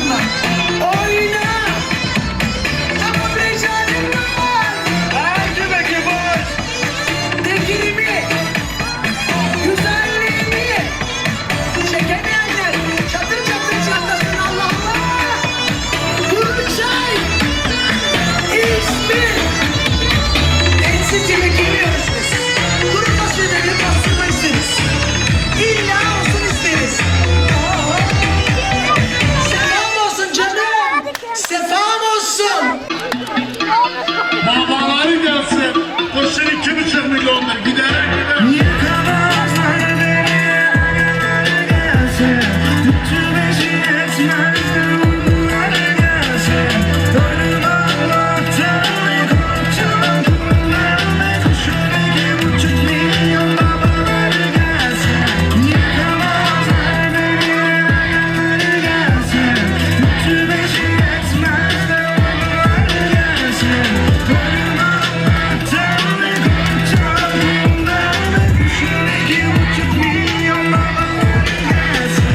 Oyna. Oyna. Ama becarim var. Hadi bakayım boş. Tekilimi. Güzelliğimi. Çekemeyenler çatır çatır çatlasın Allah Allah. Kuru çay. İsmi. Ensizimi geliyoruz biz. Kuru fasulyeleri bastırma isteriz. İlla olsun isteriz. Sefam olsun canım. Sefam olsun. Babaları gelsin. Kurşun 2,5 milyondur. Giderek gider. Yıkamazlar beni gelsin. Tütübeşi etmezdi uygulara gelsin. Ölüm Allah'tan korkacağım kullanma. Şuradaki 1,5 milyon babaları gelsin. Yıkamazlar beni gelsin. Tütübeşi etmezdi uygulara gelsin. Ölüm Allah'tan korkacağım kullanma. Şuradaki 1,5 milyon babaları gelsin.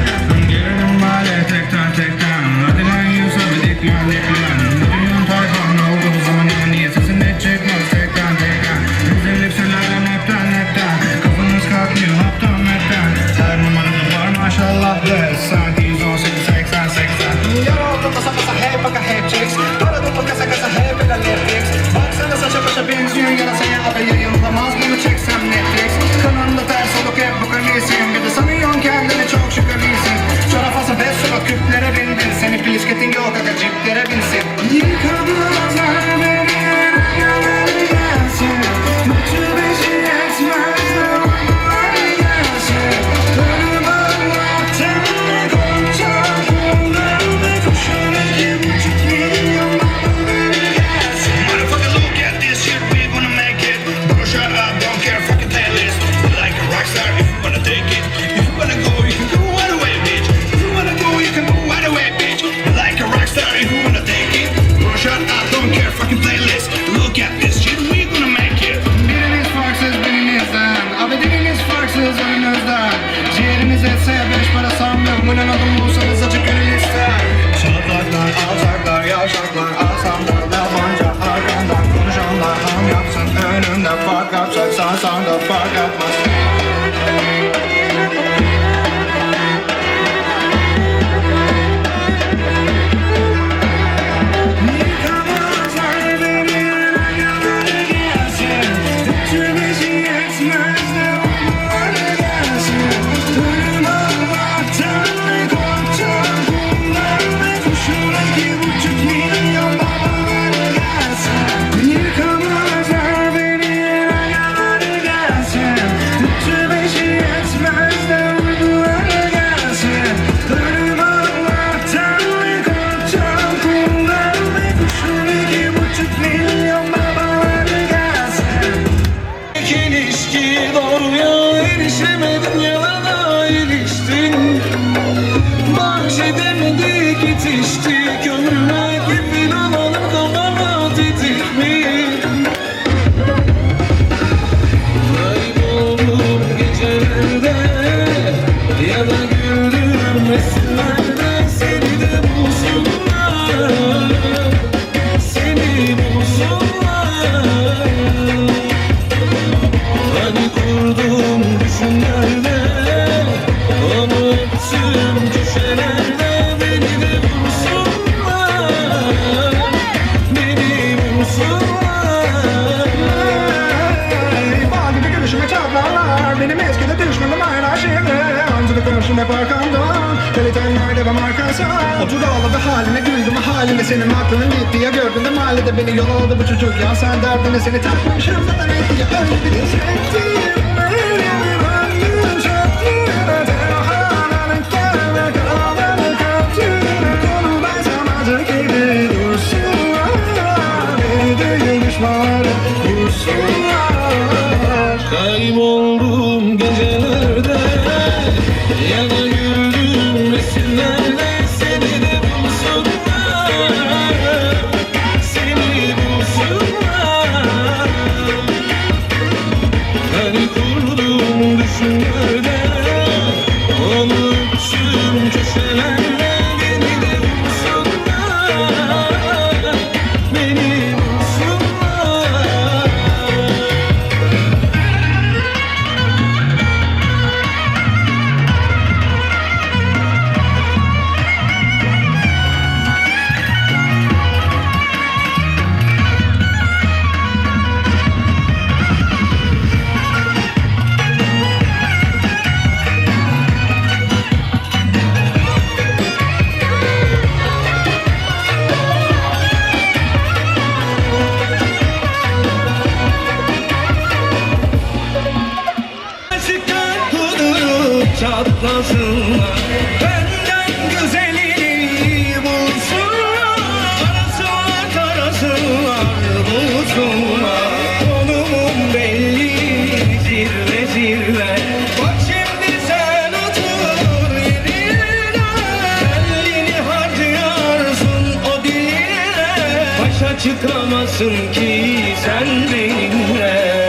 Gelelim mahalle tekten tekten. Hadi lan Yusuf dikmen dikmen. Duyun tayfan olduğu zaman niye sesini çıkmaz tekten tekten. Güzel elbiselerden hepten. Kafanız kalkmıyor haptan hepten. Her numarada var maşallah bless. Sanki 118 80 80. Yar oldu basa basa hey baka hey chicks. Para dolu kasa kasa hey baka Netflix. Baksana saça başa benziyor yarasaya abi yayınlamaz bunu çeksem Netflix. Kanalında ters oluk hep bu kamisin. Bir de sanıyorsun kendini çok şüphelisin. Çorafası beş sokak küplere bindin. Seni bisikletin yok aga ciplere binsin. Yıkamazlar beni yaralı gelsin. Tütübeşi etmez de uygulara gelsin. Ölüm Allah'tan korkacağım kullanma. Şuradaki 1,5 milyon babaları gelsin. Motherfucker, look at this shit, we gonna make it. Bro, shut up, don't care, fucking playlist. You're like a rockstar if you wanna take it. If you wanna go, you can go right away, bitch. If you wanna go, you can go right away, bitch. You're like a rockstar if you wanna take it. Bro, shut up, don't care, fucking playlist. Look at this shit, we gonna make it. Biriniz farksız birinizden. Abi diliniz farksız önünüzden. Ciğeriniz etse beş para sanmıyorum. Önen adım bulsanız acık gönül ister. Şatlaklar, alçaklar, yavşaklar. Asamlar, yabancı arkandan konuşanlar. Ham yapsın önünde fark yapacaksan sen de fark yapmaz. Yıkamazlar beni yaralı gelsin. Tütübeşi etmez de uygulara gelsin. Ölüm Allah'tan korkacağım kullanma. Şuradaki 1,5 milyon babaları gelsin. Yıkamazlar beni yaralı gelsin. Tütübeşi etmez de uygulara gelsin. Ölüm Allah'tan korkacağım kullanma. Şuradaki 1,5 milyon babaları gelsin. İlişki doğruya erişemedim, yalana iliştin. Bahşedemedik itiştik, ömrüme kefil olalım kafama tetik mi? Kayboldum gecelerde ya da güldüm resimlerde. Seni de bulsunlar, seni bulsunlar. Hani kurdum düşümlerde, onu öptüm köşelerde. Beni de vursunlar, beni vursunlar. Bal gibi gülüşüme çatlarlar. Benim eskide düşmanım hala şimdi. Ancak konuşum hep arkamdan. Kalitenlerde ve markası. Otur ağladı haline, güldüm haline. Senin aklın gitti ya, gördün de mahallede beni yol aldı bu çocuk. Ya sen derdine seni takmışım zaten etti ya. Öyle bir hissettim. Elimi böndüm çöplüğüne. Tenhananın kelime kalabalı kaptığına. Konu ben samacı gibi dursunlar. Beni değil düşmanları vursunlar. Kayboldum gecelerde ya da güldüm resimlerde. Seni de bulsunlar, seni bulsunlar. Hani kurdum düşümlerde, onu öptüm köşelerde. Beni de bulsunlar. çatlasınlar. Benden güzelini bulsunlar, arasınlar tarasınlar, bulsunlar. Konumun belli zirve zirve. Bak şimdi sen otur yerine, elini harcayarsın o diline. Başa çıkamazsın ki sen benimle.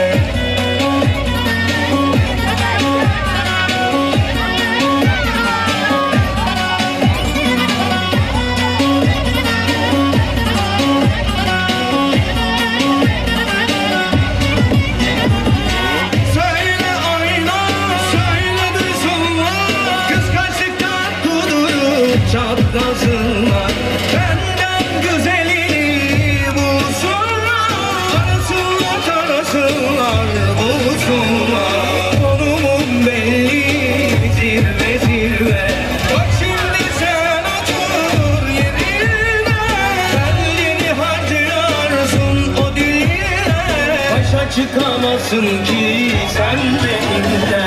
Söyle ayna, söyle duysunlar, kıskançlıktan kudurup çatlasınlar. Benden güzelini bulsunlar, arasınlar tarasınlar, bulsunlar. Konumun belli zirve zirve. Bak şimdi sen otur yerine, elini harcayarsın o diline. Başa çıkamazsın ki sen benimle.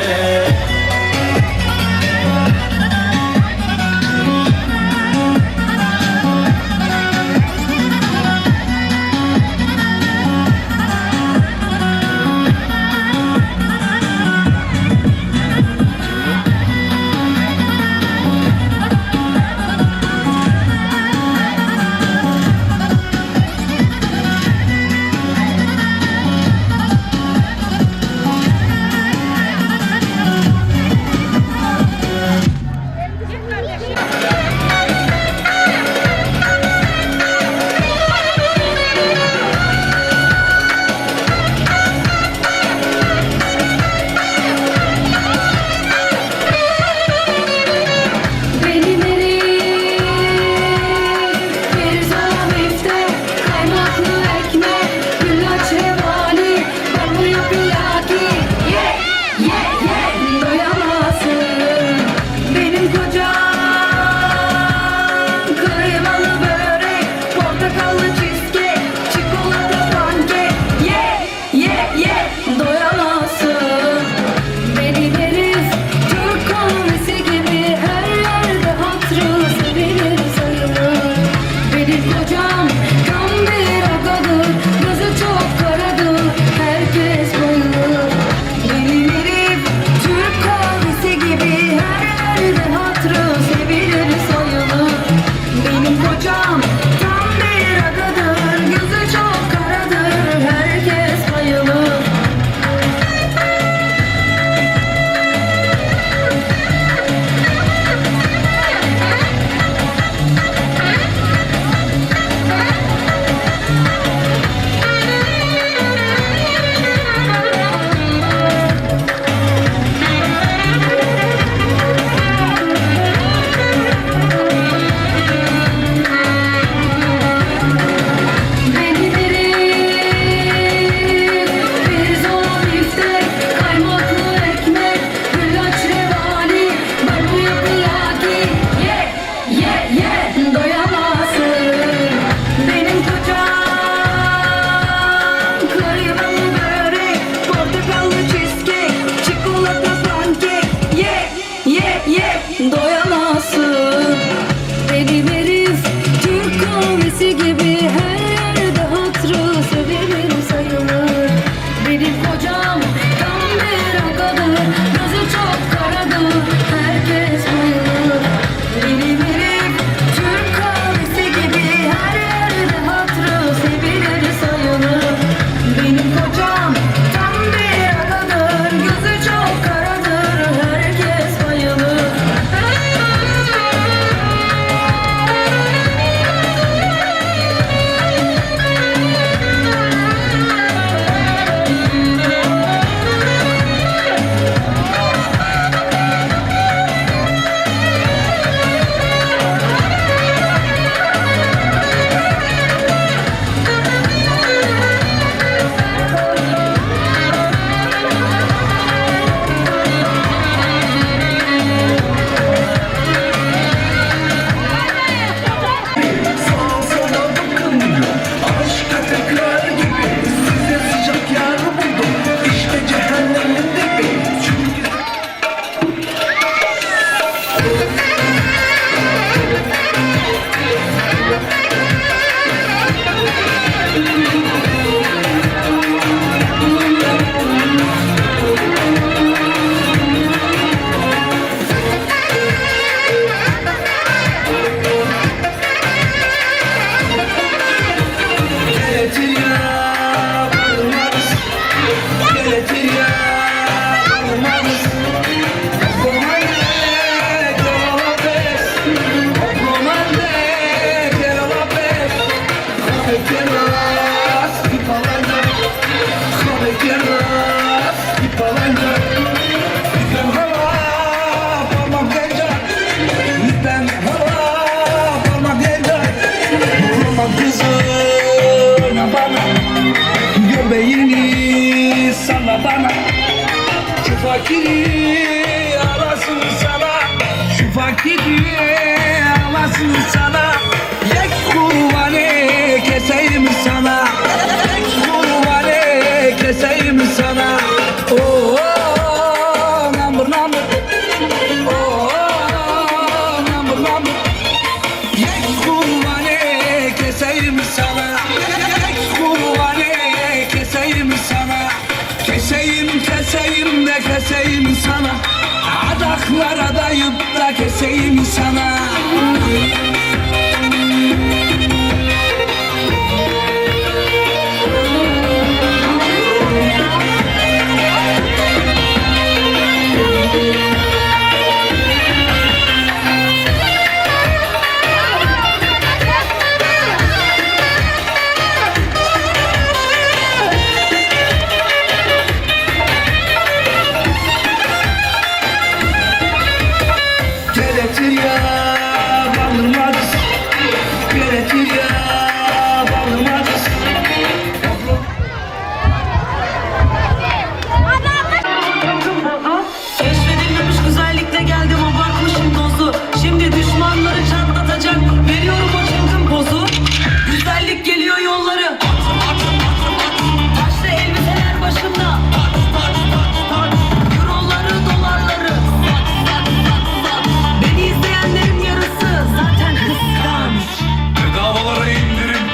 fakiri alasın sana, şu fakiri alasın sana. Yek kurbanı keseyim sana, yek kurbanı keseyim sana. Oh, number number, oh, number number. Yek kurbanı keseyim sana, yek kurbanı keseyim sana. Keseyim de keseyim sana, adaklara dayıp da keseyim sana. Gerekir ya bağırmaz, gerekir ya bağırmaz. Keşfedilmemiş güzellikle geldim, abartmışım dozu. Şimdi düşmanları çatlatacak, veriyorum o çılgın pozu. Güzellik geliyor yolları, taşlı elbiseler başımda. Euroları, dolarları, beni izleyenlerin yarısı zaten kıskanç. Bedavalara indirim,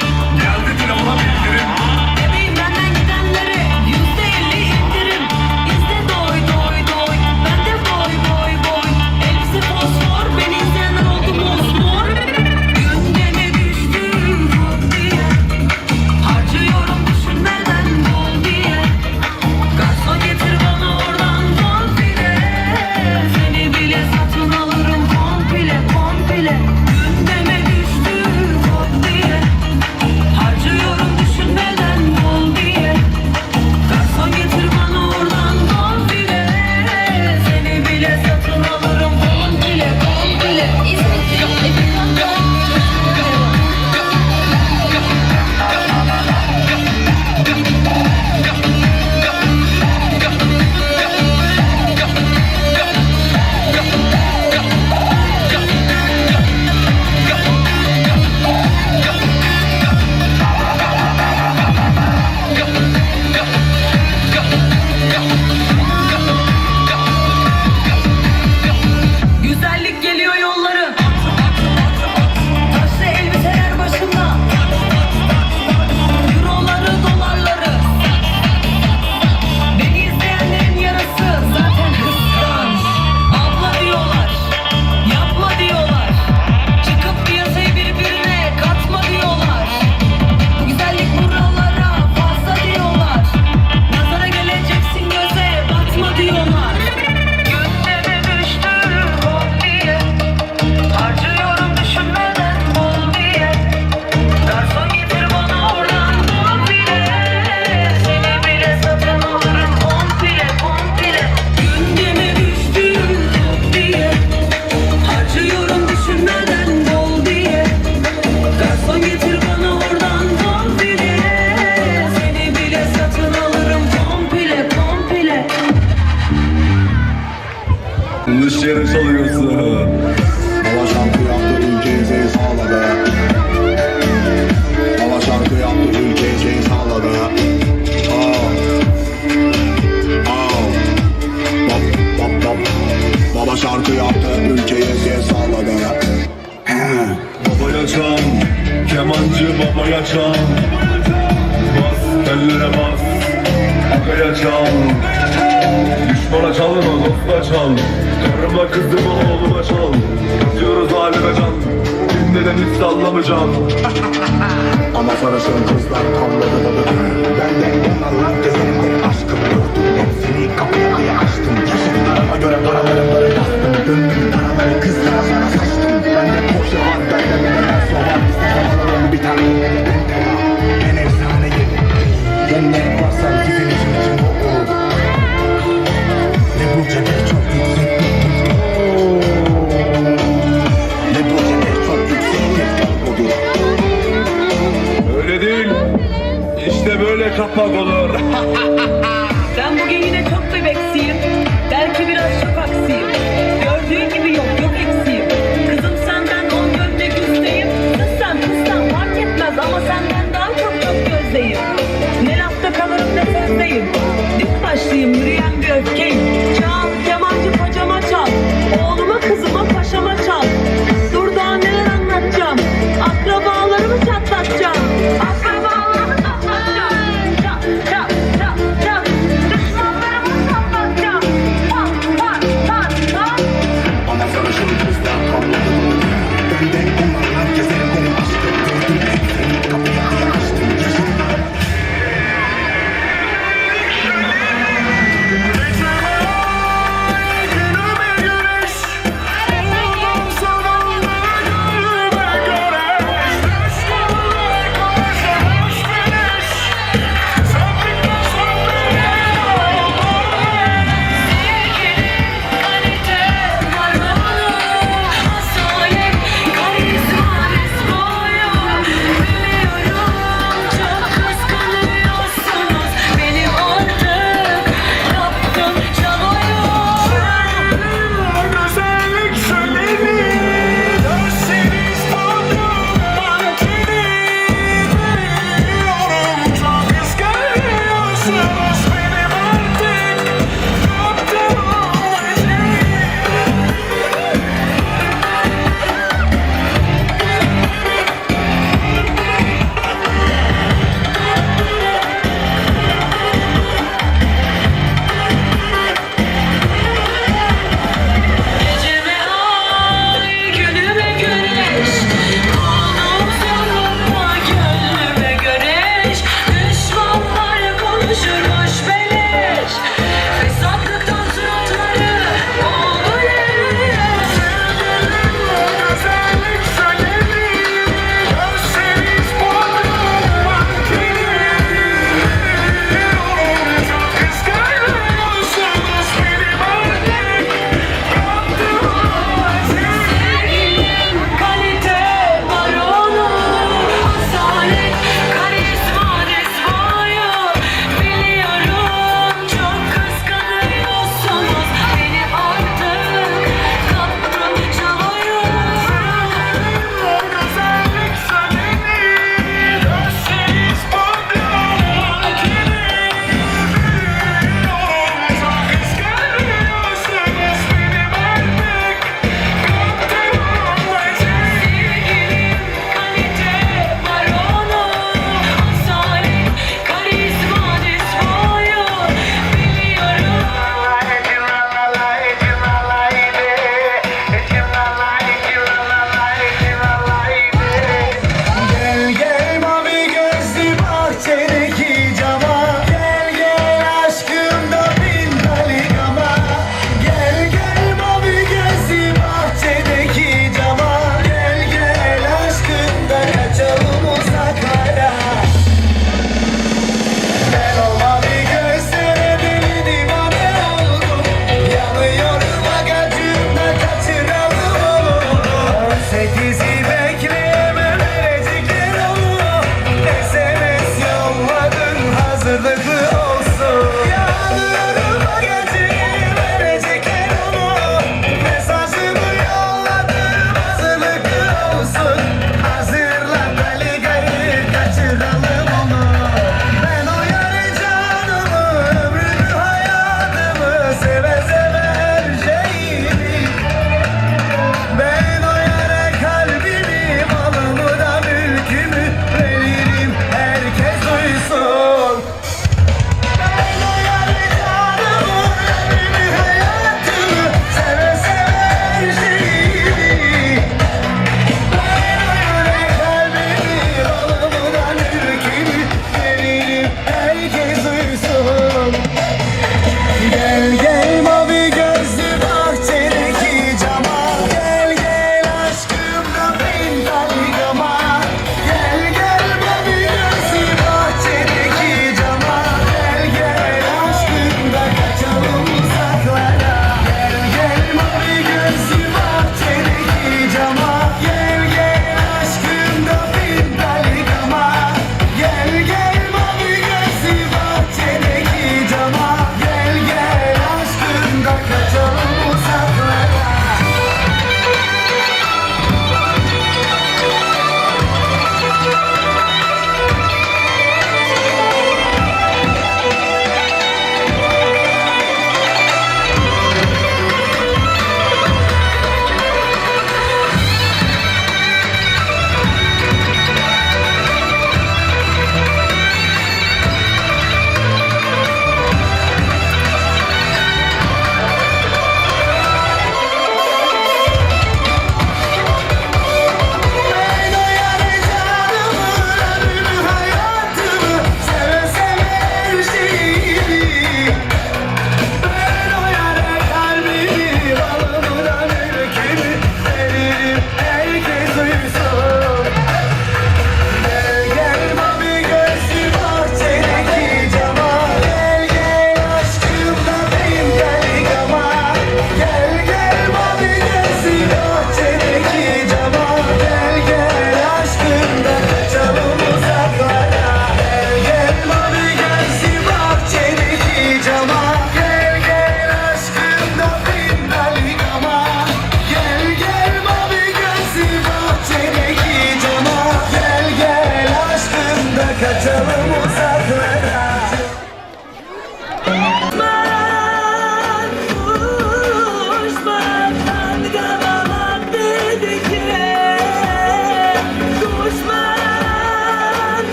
geldi telefona bildirim. Bebeğim benden gidenlere %50 indirim. İzle doy doy doy, ben de boy boy boy. Elbise fosfor, beni izleyenler oldu mosmor. Gündeme düştüm çok diye, harcıyorum düşünmeden bol diye. Garson getir bana oradan bonfile, seni bile satın alırım komple komple. Gündeme düştüm çok diye, harcıyorum düşünmeden bol diye. Garson getir bana oradan bonfile, seni bile satın alırım komple komple. Güzellik geliyor yolları, taşlı elbiseler başımda. Euroları, dolarları, beni izleyenlerin yarısı zaten kıskanç. Abla diyorlar, yapma diyorlar, çıkıp piyasayı birbirine katma diyorlar. Bu güzellik buralara fazla diyorlar, nazara geleceksin göze batma diyorlar. Gündeme düştüm kop diye, harcıyorum düşünmeden bol diye. Garson getir bana oradan bonfile, seni bile satın alırım komple komple. Gündeme düştüm kop diye, harcıyorum düşünmeden bol diye. Garson getir bana oradan bonfile, seni bile satın alırım komple komple. Dışarı çalıyorsun. Hava şarkı yaptı ülkeye sağladı. Hava şarkı yaptı ülkeye sağladı. Bop bop bop. Baba şarkı yaptı ülkeye sağladı. Babaya çal, kemancı babaya çal. Bas, ellere bas, babaya çal. Düşmana çalma, dosta çal. Karıma kızıma oğluma çal. Diyoruz halime can, dinle de hiç sallamayacağım. Ama sarışın kızlar tavladı balığı. Benden yanarlar gezerimde aşkım gördüm. Hepsini kapıya aya açtım. Yaşıtlarıma göre paralarımları bastım. Döndüm karaları kızlara sana saçtım. Ben de Porsche var, benden bir tane soğan. İstedim bir tane en efsane yedim. Genler varsa bizim için olur. Ne bu cebel çok yüksek. Ne bu cebel çok yüksek. Olur. Öyle değil, işte böyle kapak olur. Ben bugün yine çok bebeksiyim.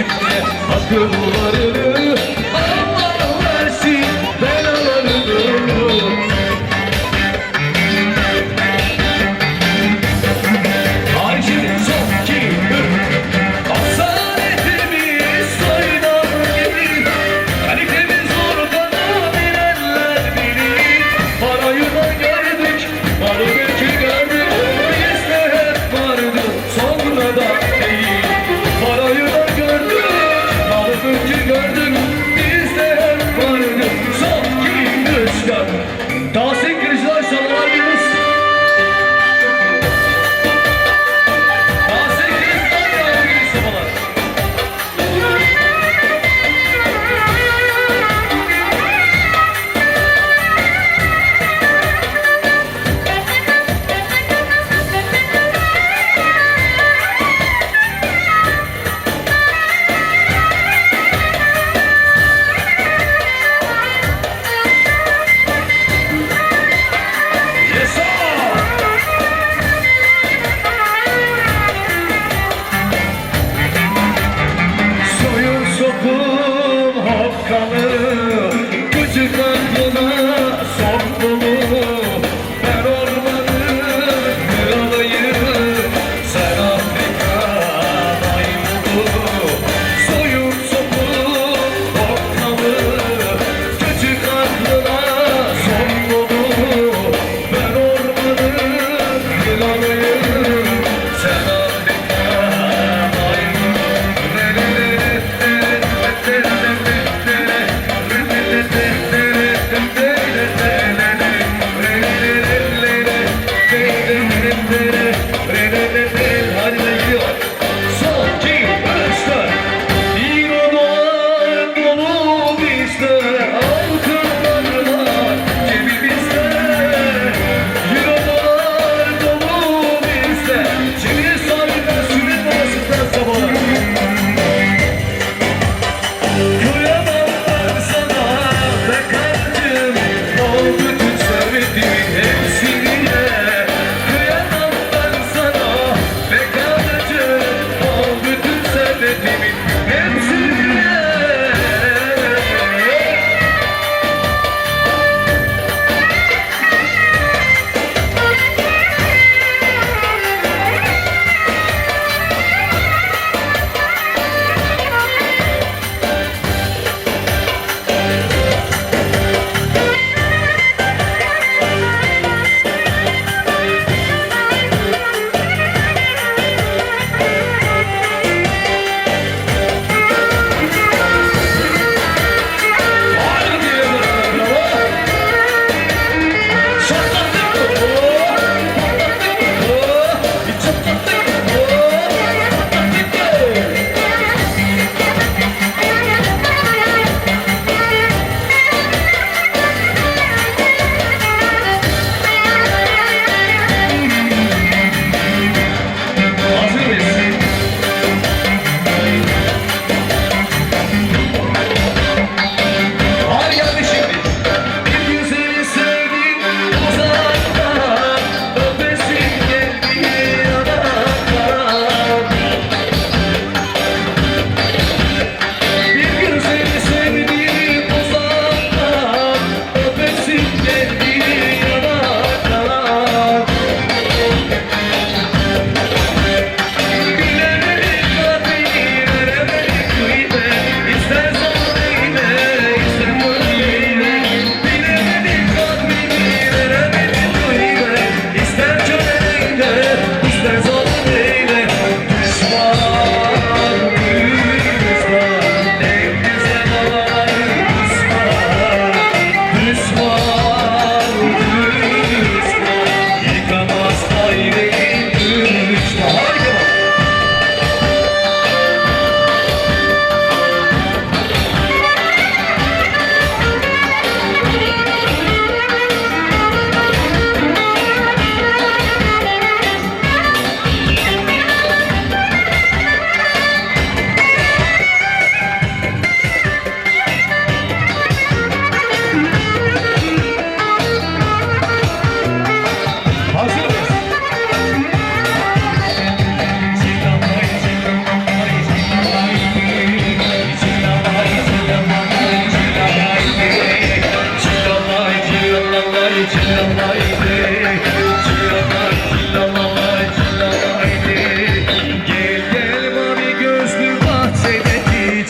de akıllarını Allah versin belalarını. Acil son ki asaletimiz saydan gelir. Kalitemiz ortada bilenler bilir. Parayı da gördük, malı mülkü gördük. Bizde hep vardı, sonra da değil. Parayı da gördük, malı mülkü gördük.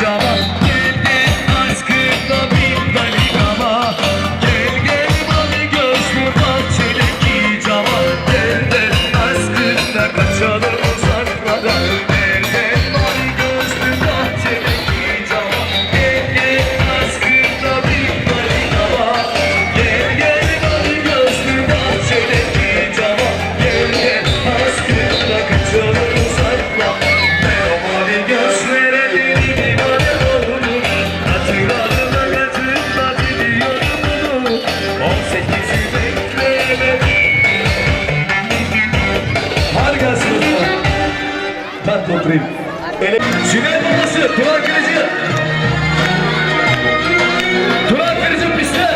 cama. Gel gel aşkınla bin dalikama. Gel gel mavi gözlü bahçedeki cama. Gel gel aşkınla kaçalım uzaklara. Gel gel mavi gözlü bahçedeki cama. Gel gel aşkınla bin dalikama. Gel gel mavi gözlü bahçedeki cama. Gel gel aşkınla kaçalım uzaklara. Ben o mavi gözlere deli divane oldum. Hatırlarına gazımla biliyorum. 18'i bekleyemedim. Harikasınız ya. Ben toprayım. Sünnet babası, Turan Kırıcı. Turan Kırıcı piste.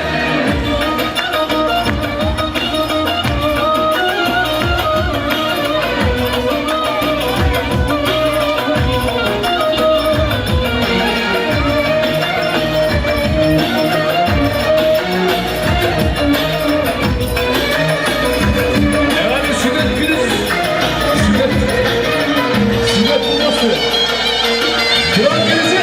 Efendim sünnet Kırıcı. Sünnet babası. Turan Kırıcı.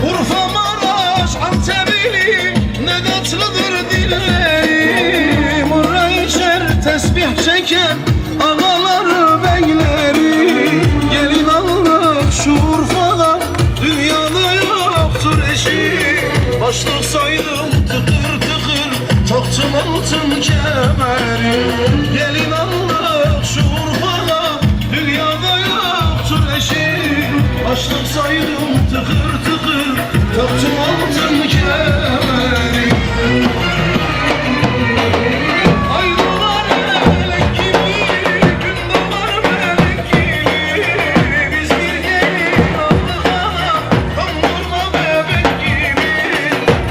Urfa, Maraş, Antep'li ne tatlıdır dillerim. Oraya içer tesbih çeken ağaları beyleri. Gelin aldık şu Urfa'da dünyada yoktur eşi. Başlık saydım tıkır tıkır taktım altın kemeri. Gelin aldık şu Urfa'da dünyada yoktur eşi. Başlık saydım tıkır tıkır taktım altın kemeri. Ay dolar melek gibi, gün dolar melek gibi. Biz bir gelin aldık ana, tam vurma bebek gibi.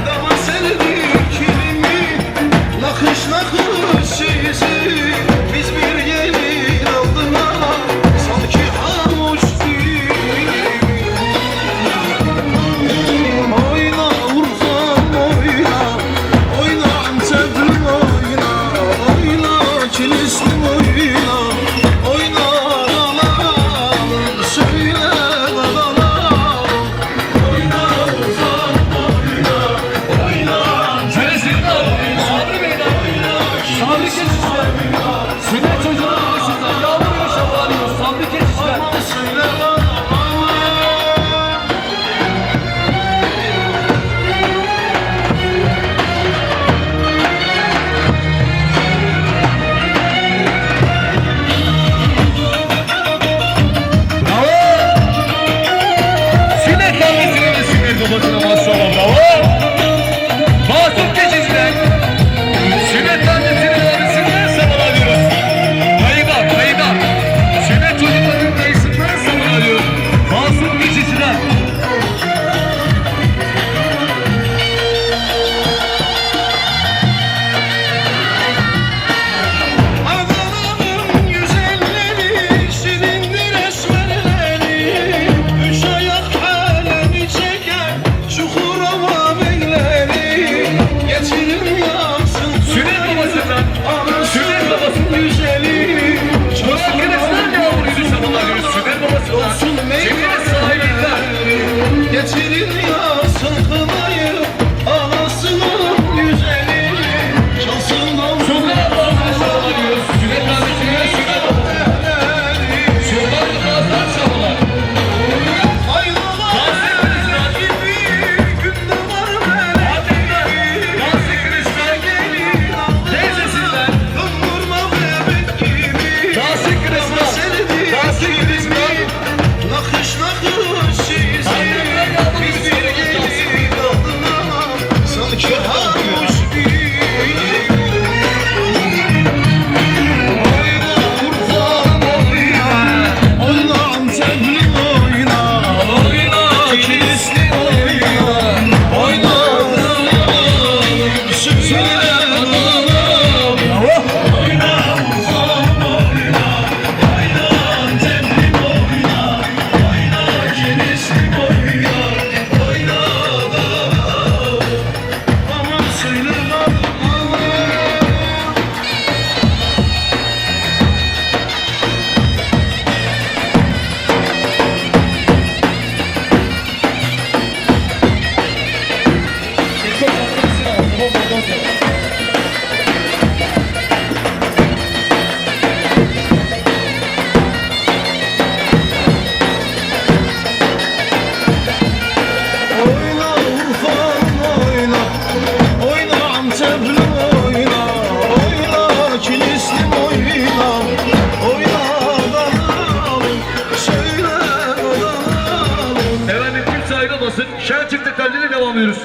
Daha sevdik kimi, nakış nakış sizi. ayrılmasın. Şen çıktı kalbine devam ediyoruz.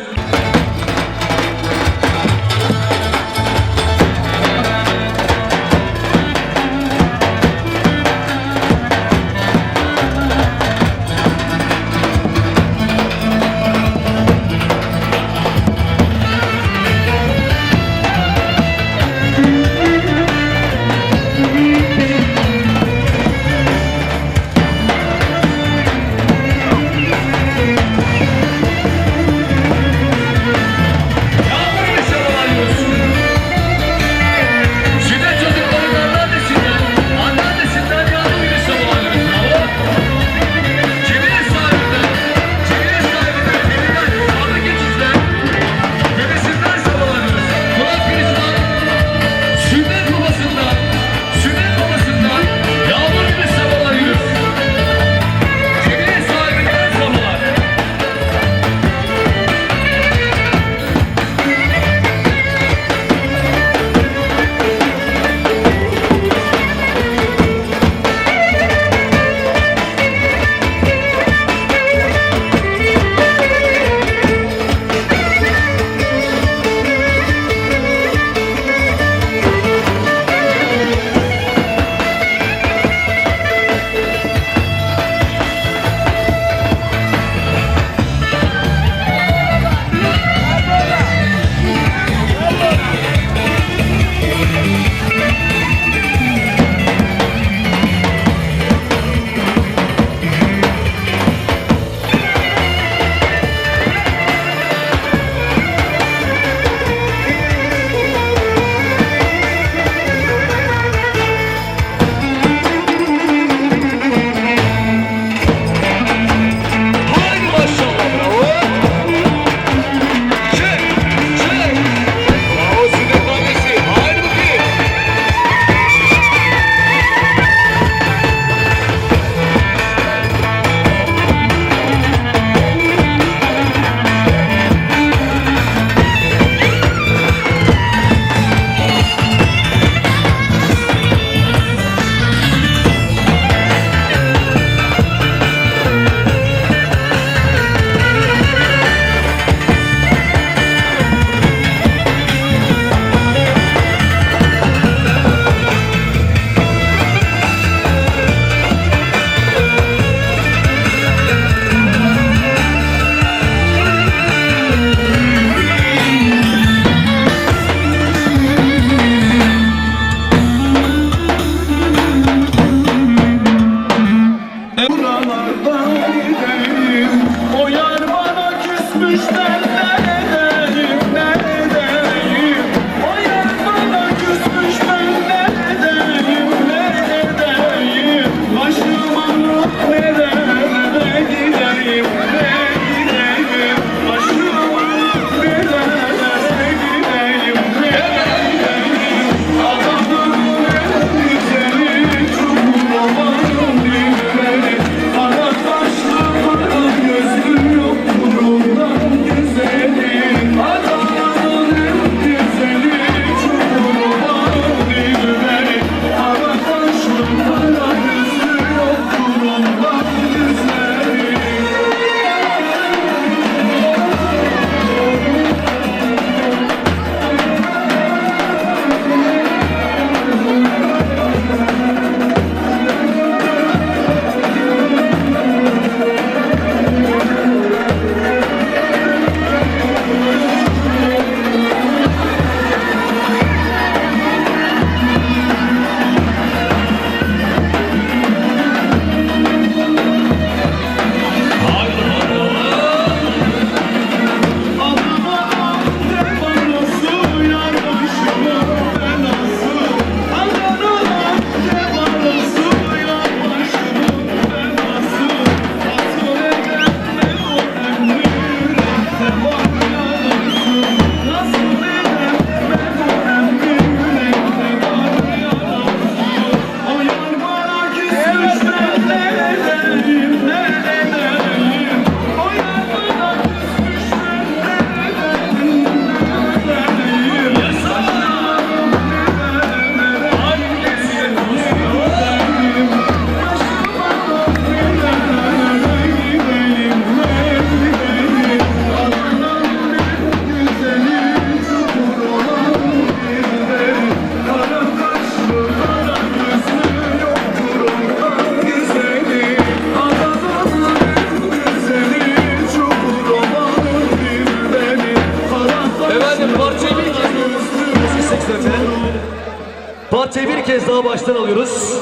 bir kez daha baştan alıyoruz.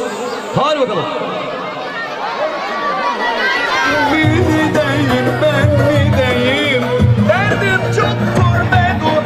Hadi bakalım. Ben mi deyim? Derdim çoktur ben o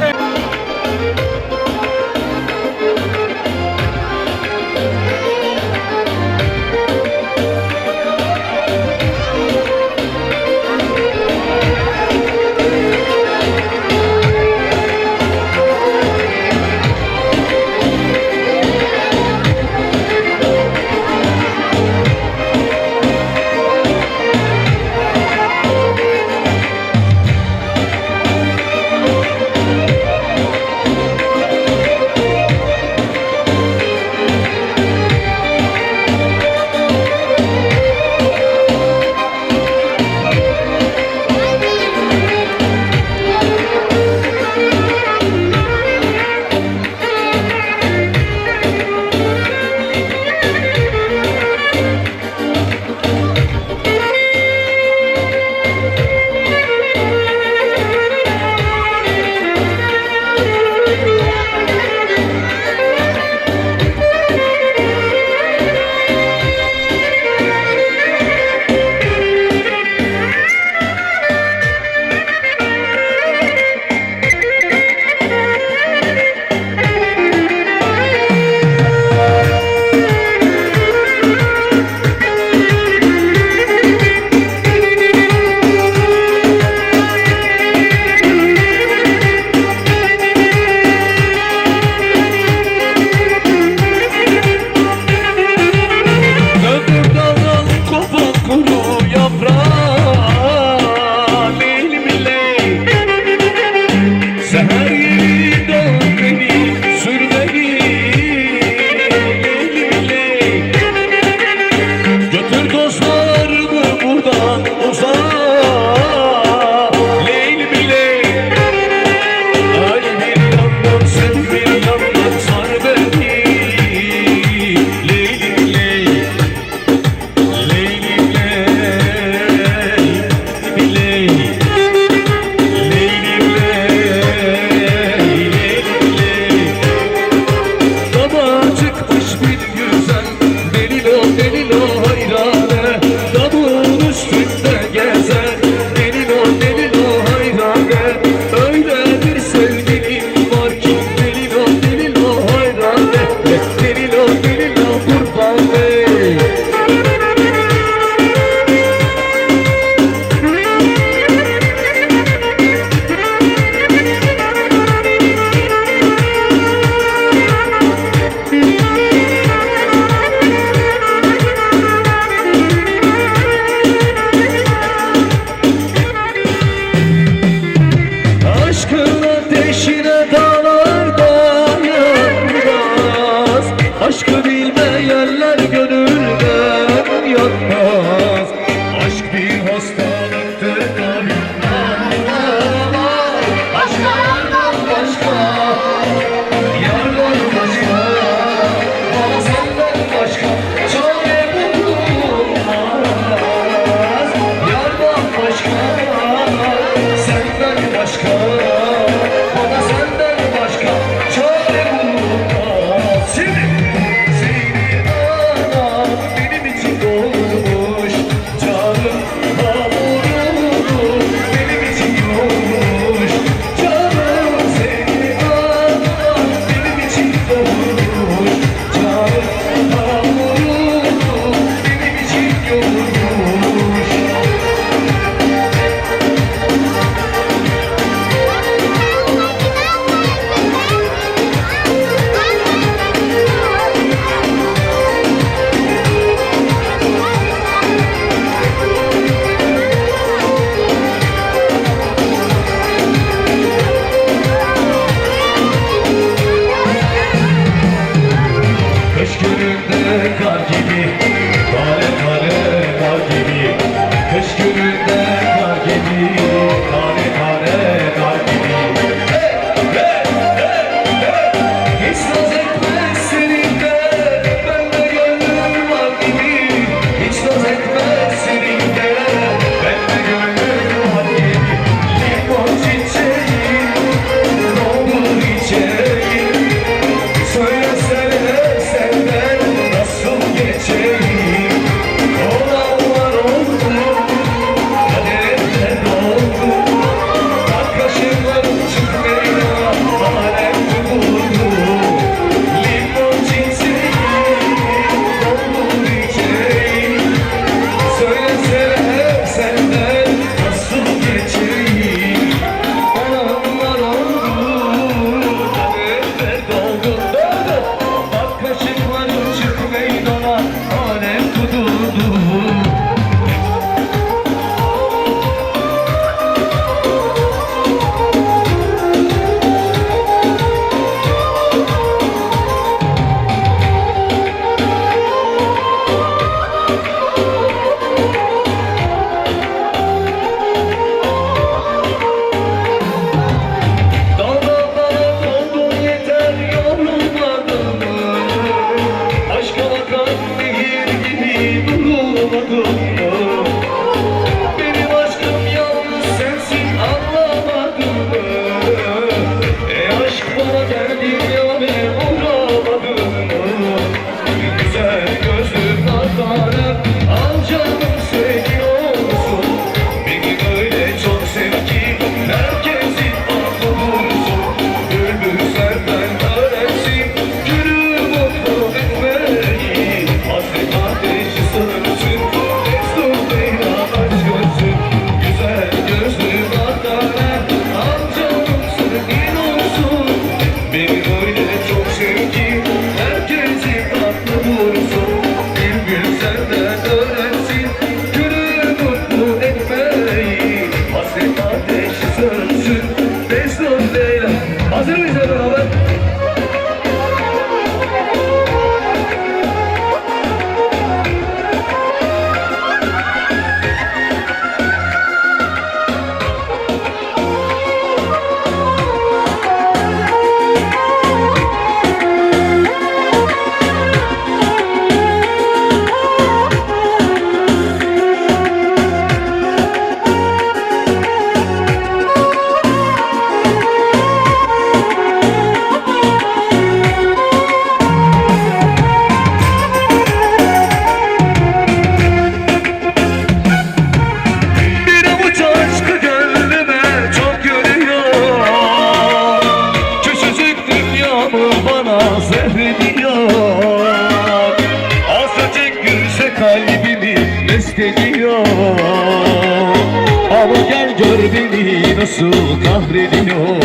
Ama gel gör beni nasıl kahrediyor.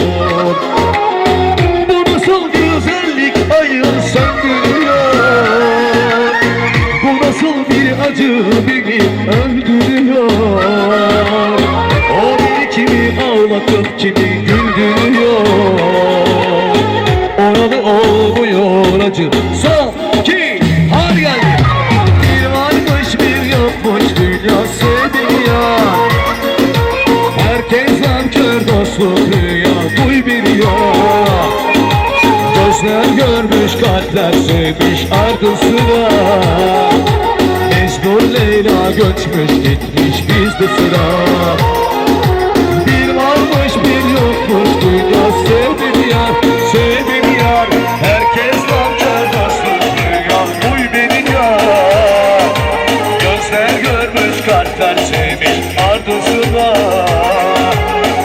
Bu nasıl güzellik ayı söndürüyor. Bu nasıl bir acı beni öldürüyor. O beni kimi ağlatıp kimi güldürüyor. Oralı olmuyor acı. Son, iki, hadi geldi. Bir varmış bir yokmuş dünya seviyor. Herkes nankör dostluk rüya duy biliyor. Gözler görmüş kalpler sevmiş ardı sıra. Mecnun Leyla göçmüş gitmiş bizde sıra. Bir varmış bir yokmuş dünya sevdi yar, sevdi yar. Herkes nankör dostluk rüya duy biliyor. Gözler görmüş kalpler sevmiş ardı sıra.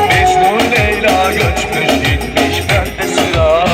Mecnun Leyla göçmüş gitmiş bende sıra.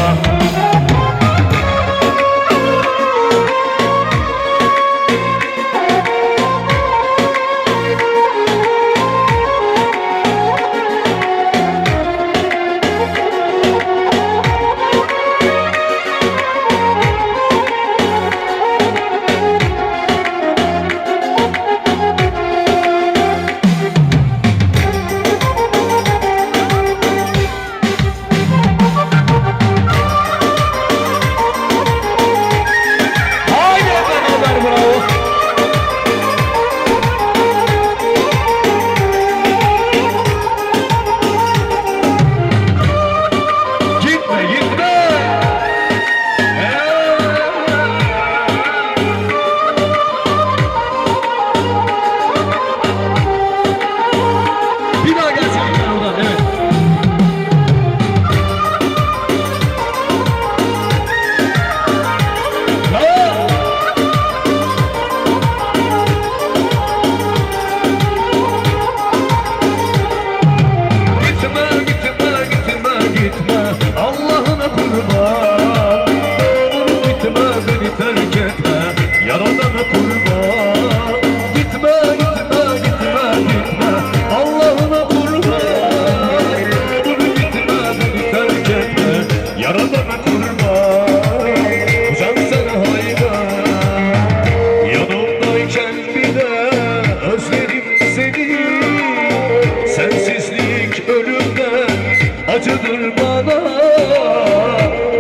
Acıdır bana,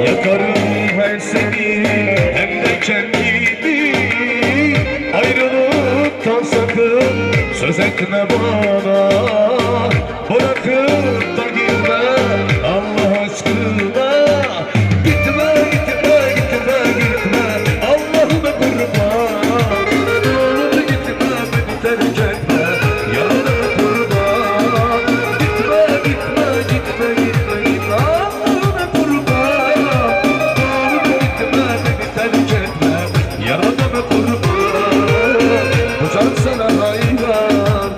yakarım her seni hem de kendimi. Ayrılıktan sakın söz etme bana, bırakıp da gitme Allah aşkına. Gitme, gitme, gitme, gitme Allah'ına kurban. Gitme, beni terk etme, yanına kurban. Gitme, gitme, gitme, gitme, gitme Allah'ına kurban. Gitme, beni terk etme, yanına kurban. Bu can sana hayran.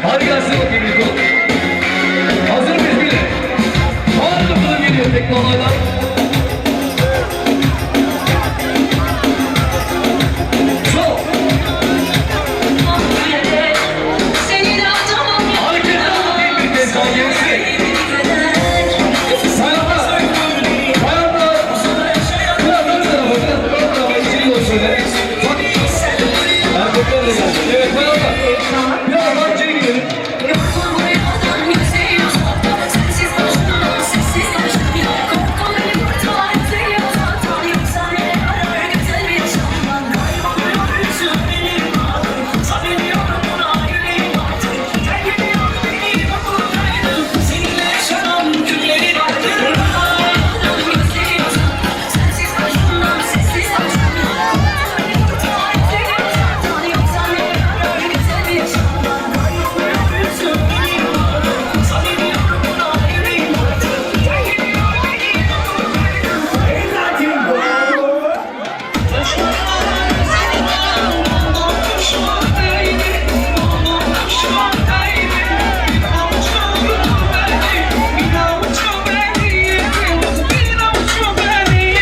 Hadi gelsin bakayım Niko. Hazır mıyız bile? Hadi bakalım geliyor teknolojiden. Sol. Hareketler bakayım bir kez daha gerisi. Bayanlar. Bayanlar. Biraz ön tarafa, biraz ön tarafa içeri doğru şöyle. Bak. Erkekler de gelsin. Evet bayanlar. Biraz daha içeri gidelim.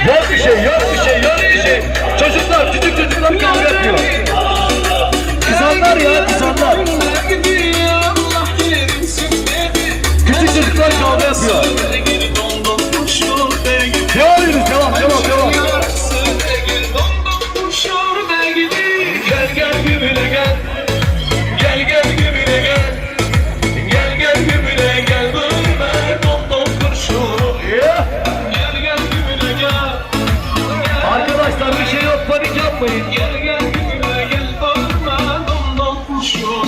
Yok bir şey, yok bir şey, yok bir şey. Çocuklar, küçük çocuklar kavga yapıyor. Kızanlar ya, kızanlar. Küçük çocuklar kavga yapıyor. Devam ediyoruz, devam. Gel gel gümüle gel. Gel gel gümüle gel. Gel gel gümüle gel. Bölme dom kurşunu. Yeah. Gel gel gümüle gel. Arkadaşlar bir şey yok, panik yapmayın. Gel gel gümüle gel. Bölme dom kurşunu.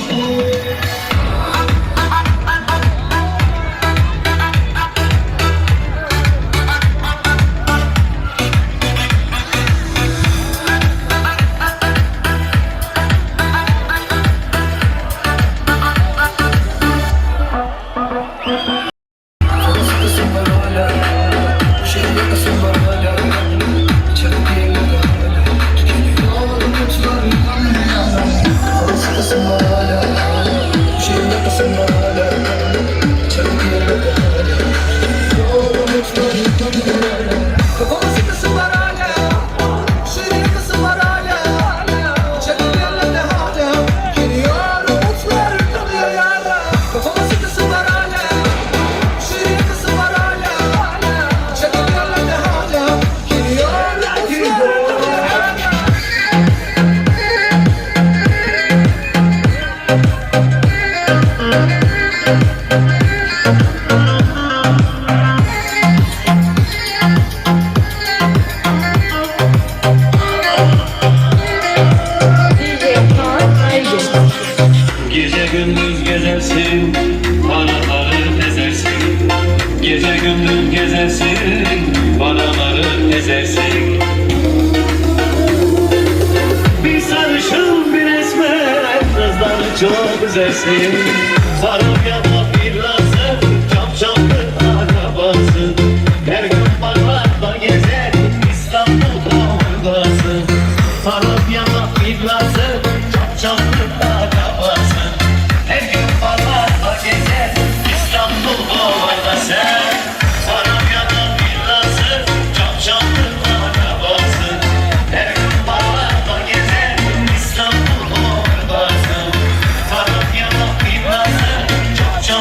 Gece gündüz gezersin, paraları ezersin. Gece gündüz gezersin, paraları ezersin. Bir sarışın bir esmer, kızları çok üzersin. Sarıl yana bir lazım, çapçaplı arabası. Her gün parlarda gezer, İstanbul'da oradasın. Sarıl yana bir lazım, çapçaplı arabası. Her gün parlarda gezer, İstanbul'da oradasın. Sarıl yana bir lazım, çapçaplı arabası. Her gün parlarda gezer, İstanbul'da oradasın. Sarıl yana bir lazım, çapçaplı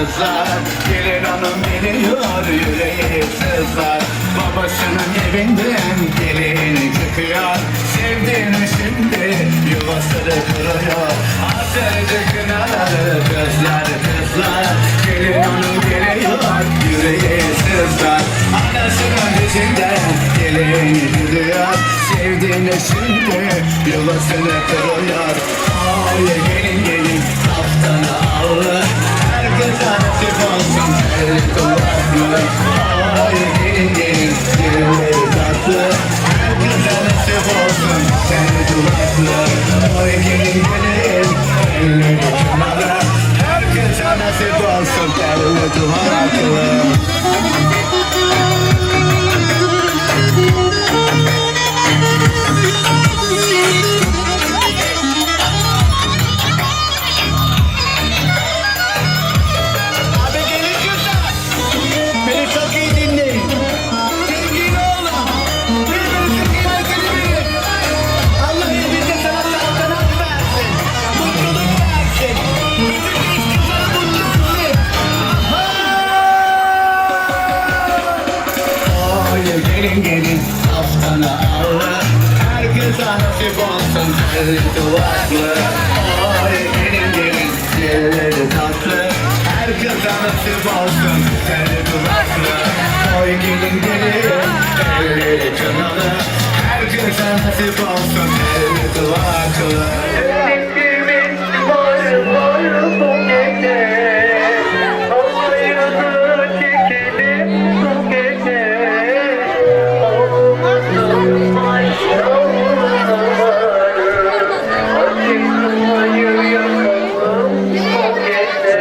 kızlar Gelin hanım geliyor yüreği sızlar Babasının evinden gelin çıkıyor Sevdiğini şimdi yuvasını kuruyor Hasreti kınaları kızlar kızlar Gelin hanım geliyor yüreği sızlar Anasının dizinden gelin gidiyor Sevdiğini şimdi yuvasını kuruyor Ay gelin gelin kaptanı alır Herkes nasip olsun el kulaklı Ay gelin gelin gelinleri tatlı Herkes nasip olsun el kulaklı Ay gelin gelin elleri kınalı Herkes nasip olsun el kulaklı Beni çok iyi dinleyin. gelin gelin Haftanı Allah herkese nasip olsun telli duvaklı Oy gelin gelin dilleri tatlı herkese nasip olsun telli duvaklı Oy gelin gelin elleri kınalı herkese nasip olsun telli duvaklı Sevdiğimiz var bu gece Alayını çekelim bu gece Olmasın maşallah Acıyı yakalım bu gece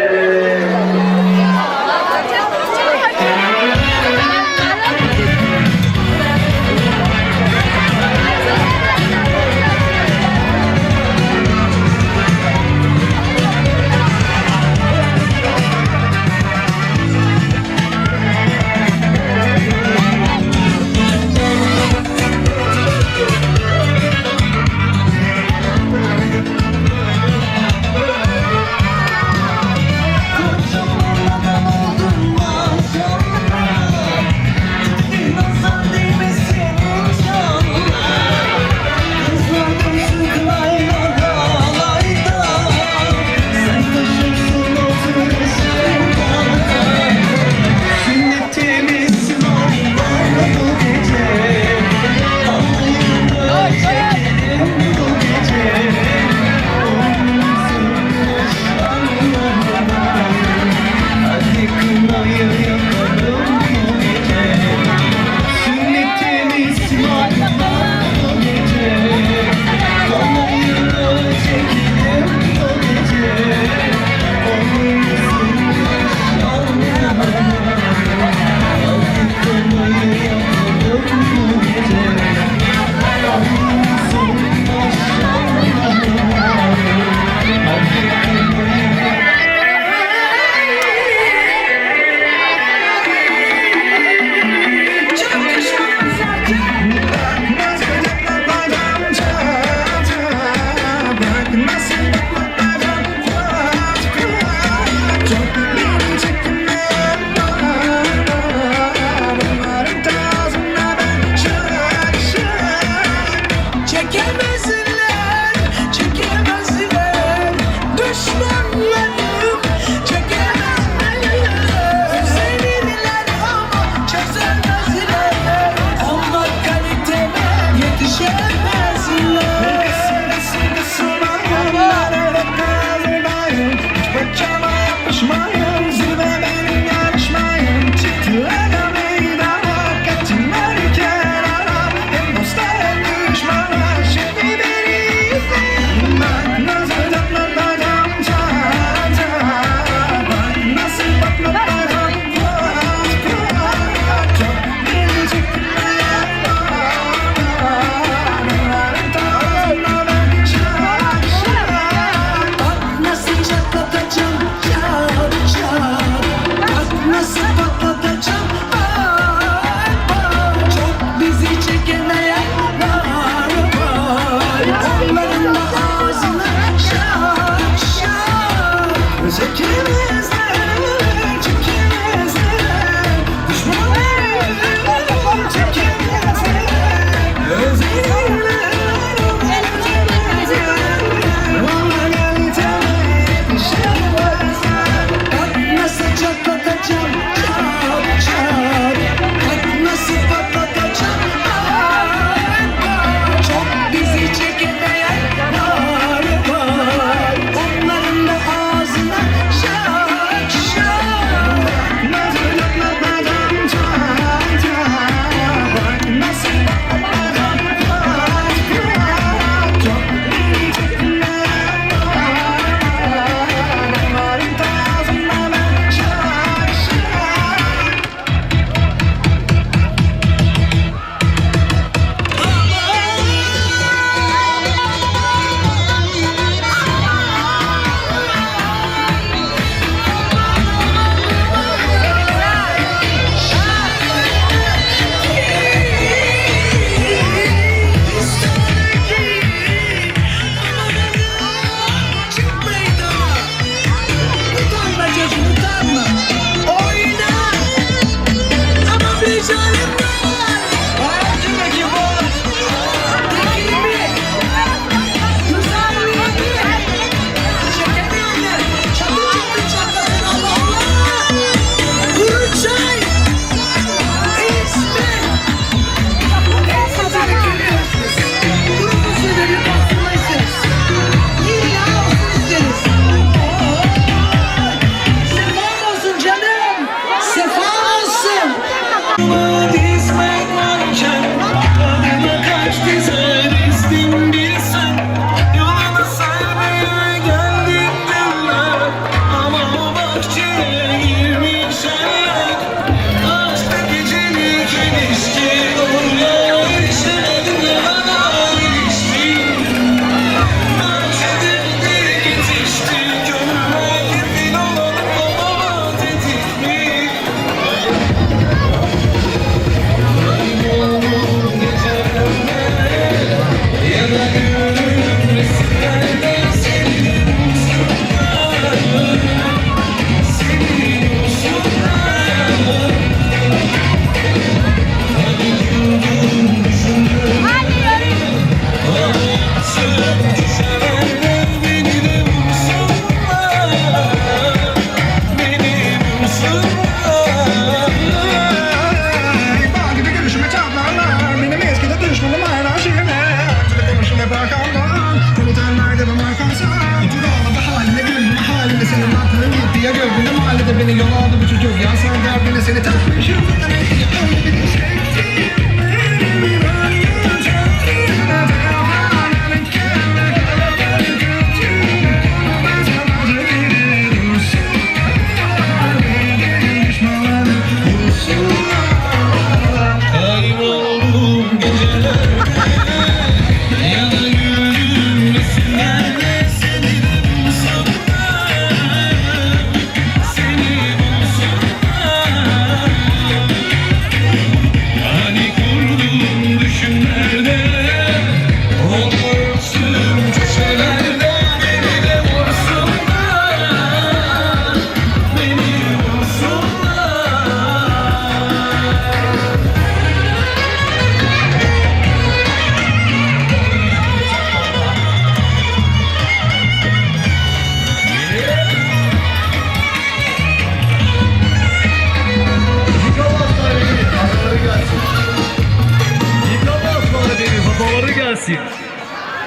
gelsin.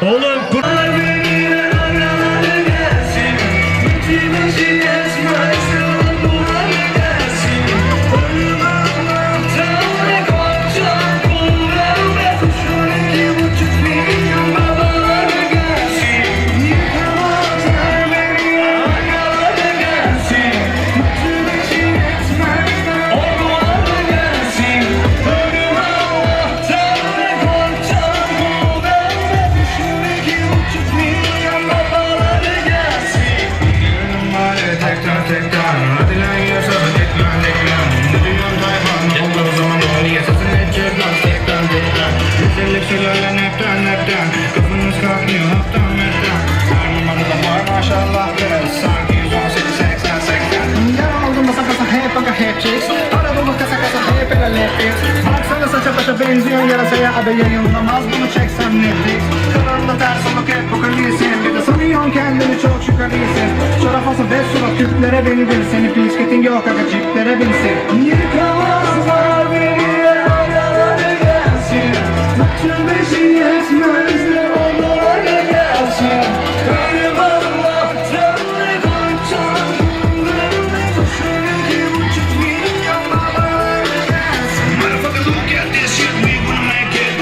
Oğlum Kafanız kalkmıyor haftan mertten. Her numarada var maşallah biraz. Sanki 118-80-80. Yara oldum basa basa hep baka hep chicks. Para dolu kasa kasa hep ele Netflix. Baksana saça başa benziyorsun yarasaya. Adı yayınlamaz bunu çeksem Netflix. Kararında ters oluk hep bu kırlıyısın. Bir de sanıyorsun kendini çok şükrelisin. Şarafası ve surat küplere beni bil. Senin pisketin yok aga ciplere binsin. Yıkamazlar beni araları gelsin. Bütün beşi yetmez de onlara gelsin. Benim Allah'tan ne korkacağım. Ne kuşun iki buçuk milyon babalara gelsin. Motherfucker, look at this shit, we gonna make it.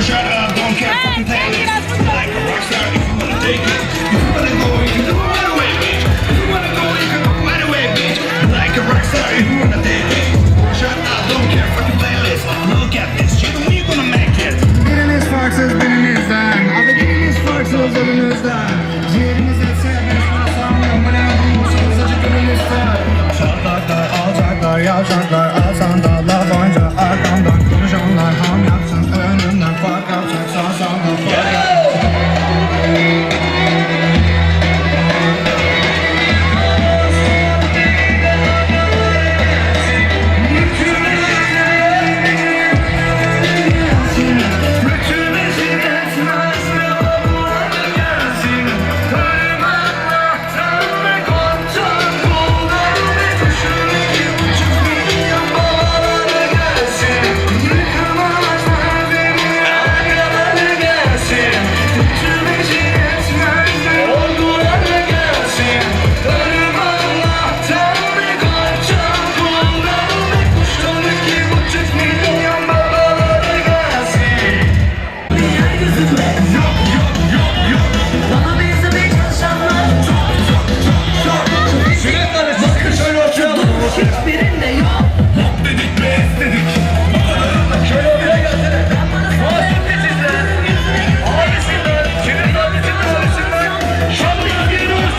Shut up, don't care, fucking playlist. Like a rockstar, if you wanna take it. If you wanna go, you can go right away, bitch. If you wanna go, you can go right away, bitch. Like a rockstar, if you wanna take it. Shut up, don't care, fucking playlist. Look at this shit, we gonna make it. Biriniz farksız birinizden. Adı biriniz farksız önünüzden. Ciğeriniz etse ben sana sanmıyorum. Bu ne yapıyorsunuz acı gönlünüzden. Şartlar, alçaklar, yavşaklar. Alsan da laf anca arkamdan. Konuşanlar ham yapsın önümden. Fark yapacak sağsan da fark yapsın. Hiçbirinde yok. dedik be istedik. Şöyle oraya gelsene. Asimli sizler. Abisinden. Kimin abisinden abisinden. Şanlıya geliyoruz.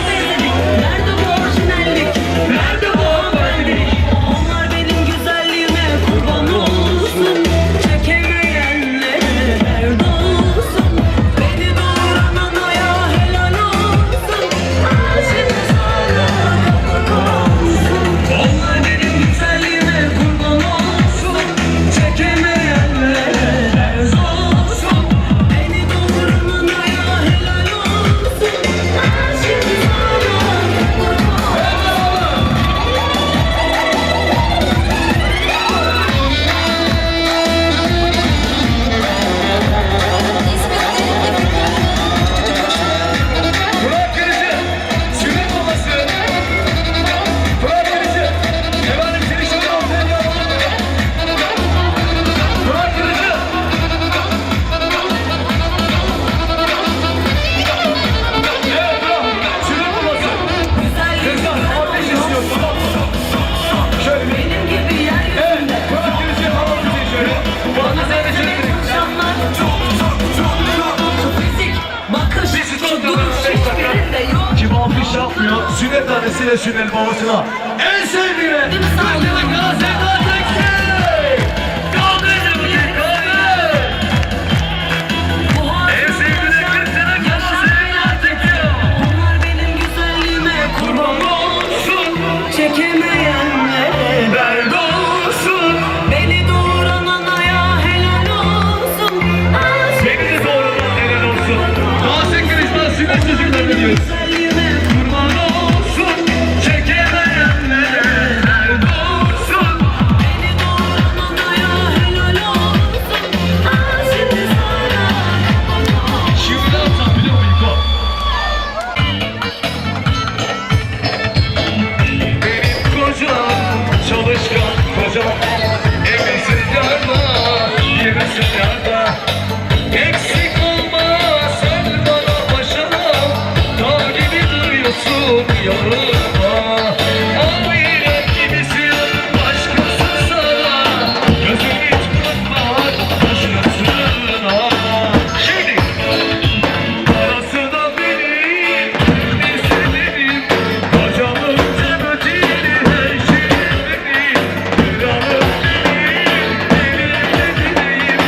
Nerede bu orijinallik? Nerede bu hanımefendilik? Onlar benim güzelliğime kurban olsun. Çekemeyenlere dert olsun. Beni doğuran anaya helal olsun. Şimdi sana kapak olsun. Onlar benim güzelliğime kurban olsun. Çekemeyenlere dert olsun. Beni doğuran anaya helal olsun. Şimdi sana kapak olsun. Fırat Kırıcı. Sünnet babası. Fırat Kırıcı. Efendim seni şöyle ortaya bir alalım. Fırat Kırıcı. Evet Fırat. Sünnet babası. Kızlar ateş istiyorsun. Şöyle bir. Benim gibi Evet. yeryüzünde Fırat Kırıcı alalım seni şöyle. Bana sen de şöyle bir. yaşayanlar çok fizik, bakış, şu duruş hiçbirinde yok. Kim alkış yapmıyor? Sünnet annesiyle sünnet babasına. En sevdiğine. Değil mi sandın? Bu En sevdiğine 40 sene onlar benim güzelliğime kurban olsun. Çekemeyenlere dert olsun. Beni doğuran anaya helal olsun. Beni de doğrudan helal olsun. Taze Kılıç'tan sünnet çocuklarını diyoruz. Güzelliğime kurban olsun. Çekemeyenlere dert olsun. başlarda. Eksik olma sen bana başaram, dağ gibi duruyorsun yanımda. Abiler gibisin başkasın sana, gözüm hiç bakmaz başkasına. Şimdi parası da benim, birisi benim, kocamın cebetini her şeyim benim. Bir anım benim, benim bebeğim.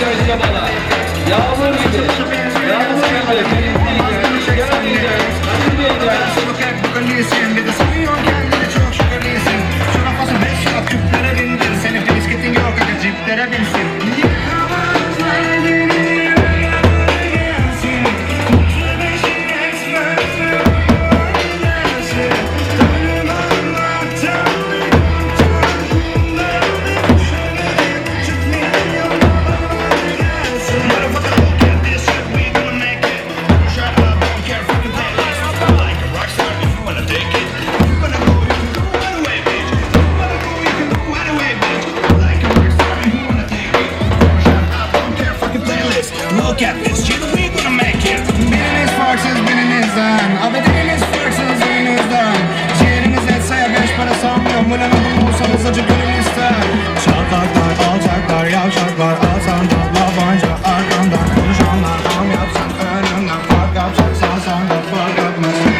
diyeceksin Kemal'a. Yağmur gibi. Yağmur gibi. Gel diyeceksin. Nasıl diyeceksin? Sokak bakalisin bir de sanıyor kendini çok şüphelisin. Şuna fazla 5 saat küplere bindir. Senin bisikletin yok aga ciplere binsin. Yıkamazlar beni gelsin. Mutlu beşin eksperti oynasın. Tanımamaktan Motherfucker, look at this shit, we gonna make it. Shut up, don't care, fucking playlist. Like a rock star, if you wanna take it. If you wanna go, you can go right away, bitch. If you wanna go, you can go right away, bitch. Like a rock star, if you wanna take it. Shut up, don't care, fucking playlist. Look at this shit, we gonna make it. Biriniz farksız birinizden. Abidiniz farksız önünüzden. Ciğeriniz etse ya 5 para sanmıyorum. Ulan adım olsanız acı gönül ister. Şartlaklar, alçaklar, yavşaklar. Alsan da labanca arkamdan. Konuşanlar ham yapsan önümden. Fark yapacaksan sen de fark etmezsin.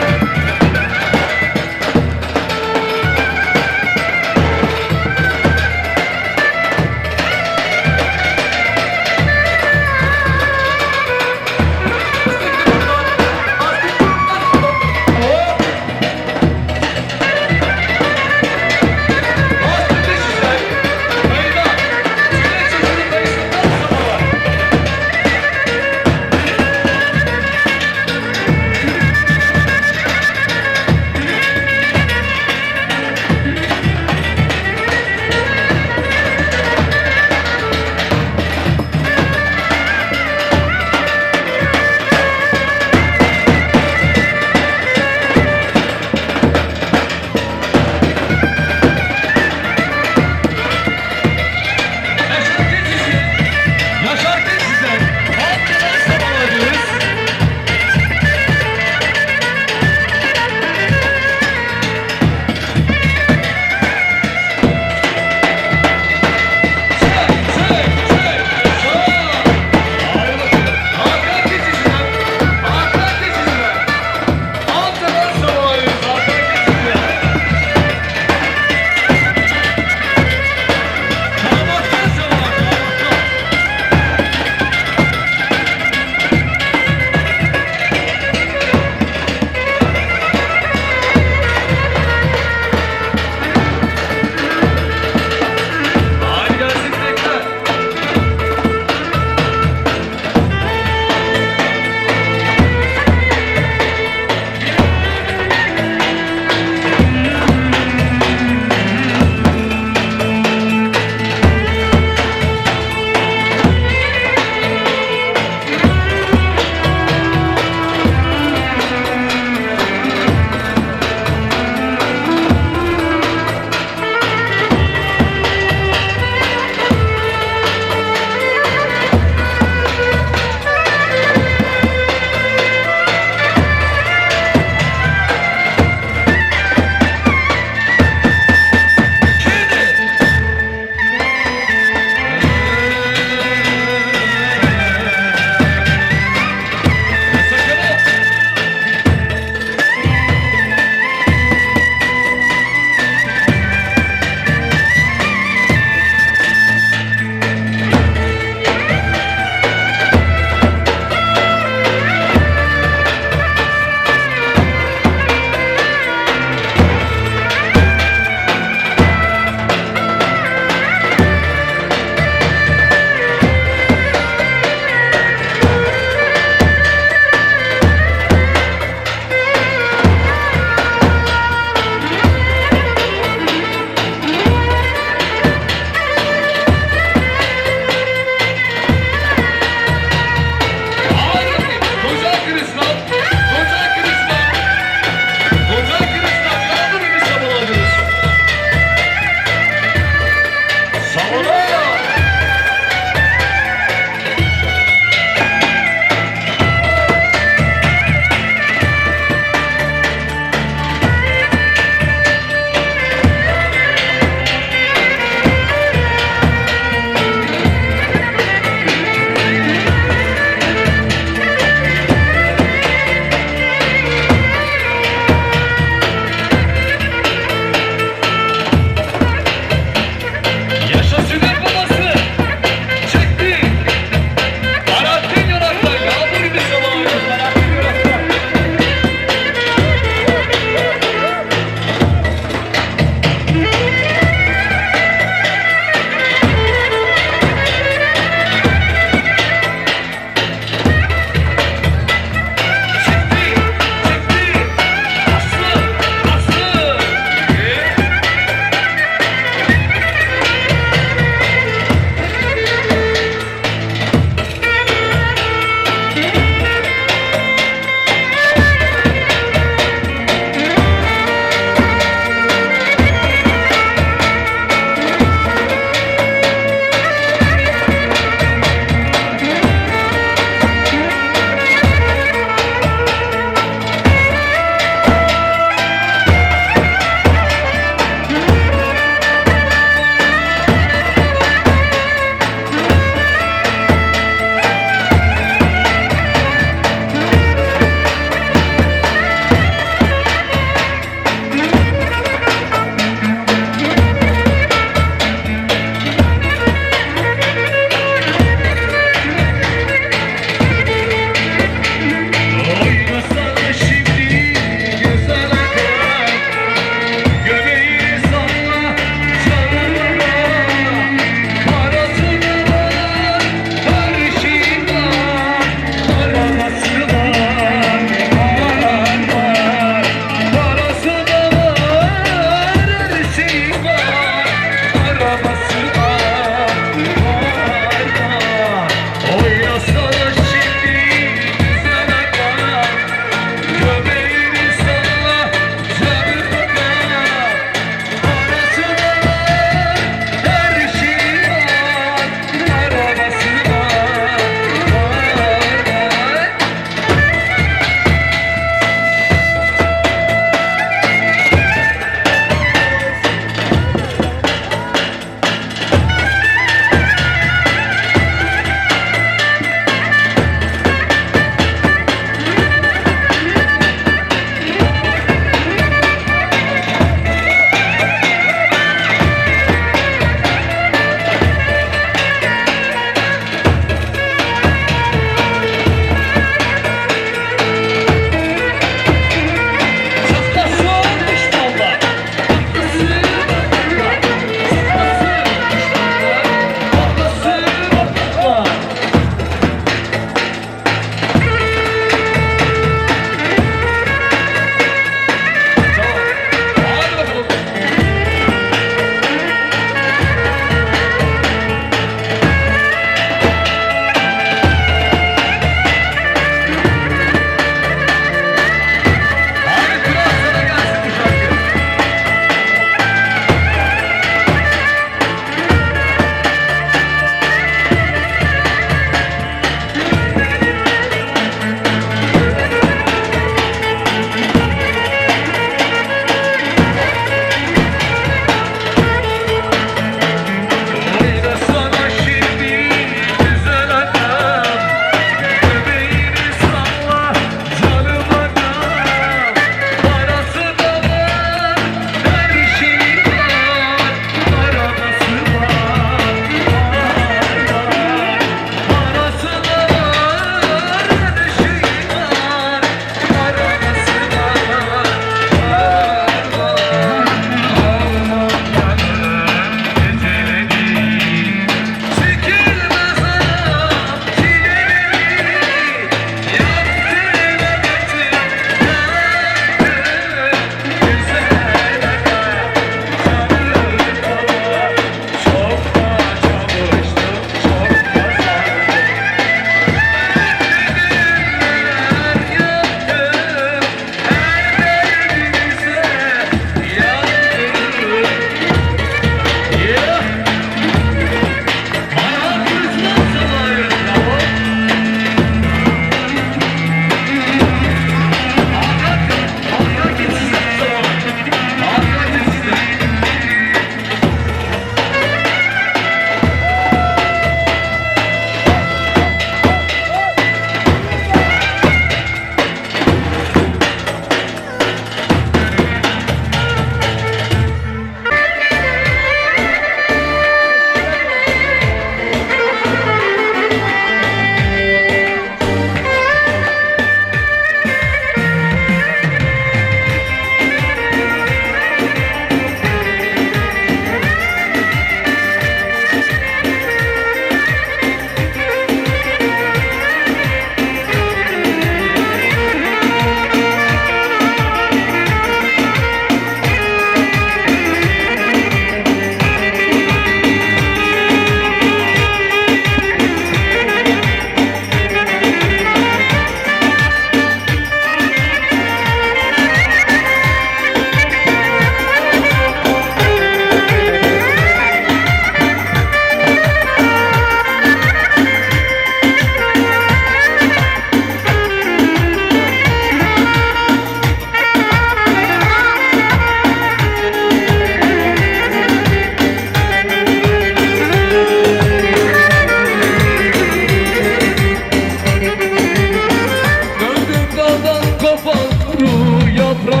Kopar kuru yaprak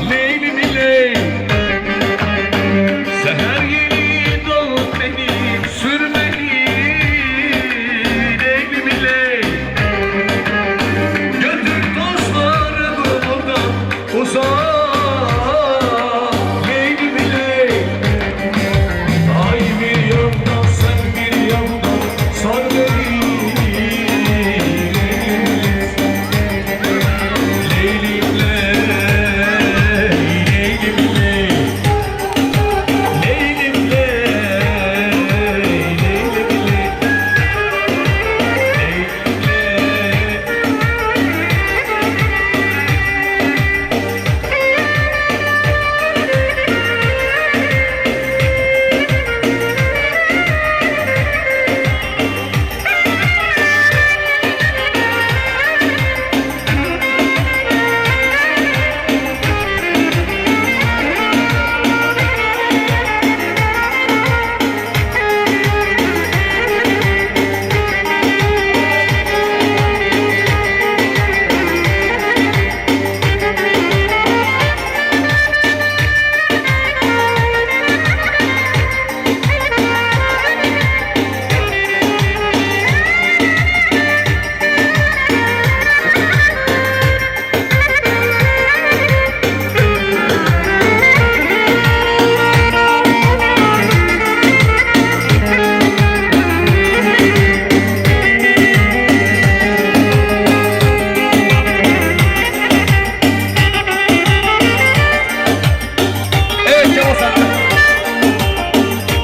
Leylim leylim Seher yeni doğup beni sürmeli Leylim leylim Götür dostlarımı buradan uzak Leylim leylim Ay bir yandan sen bir yandan sar beni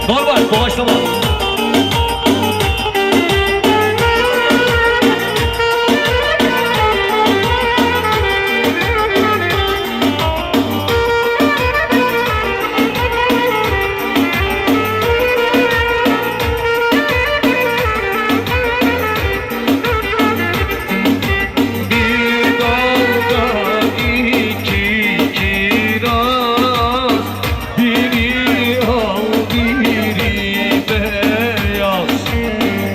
Normal, doğaçlama. Bir dalda iki kiraz, biri al biri beyaz.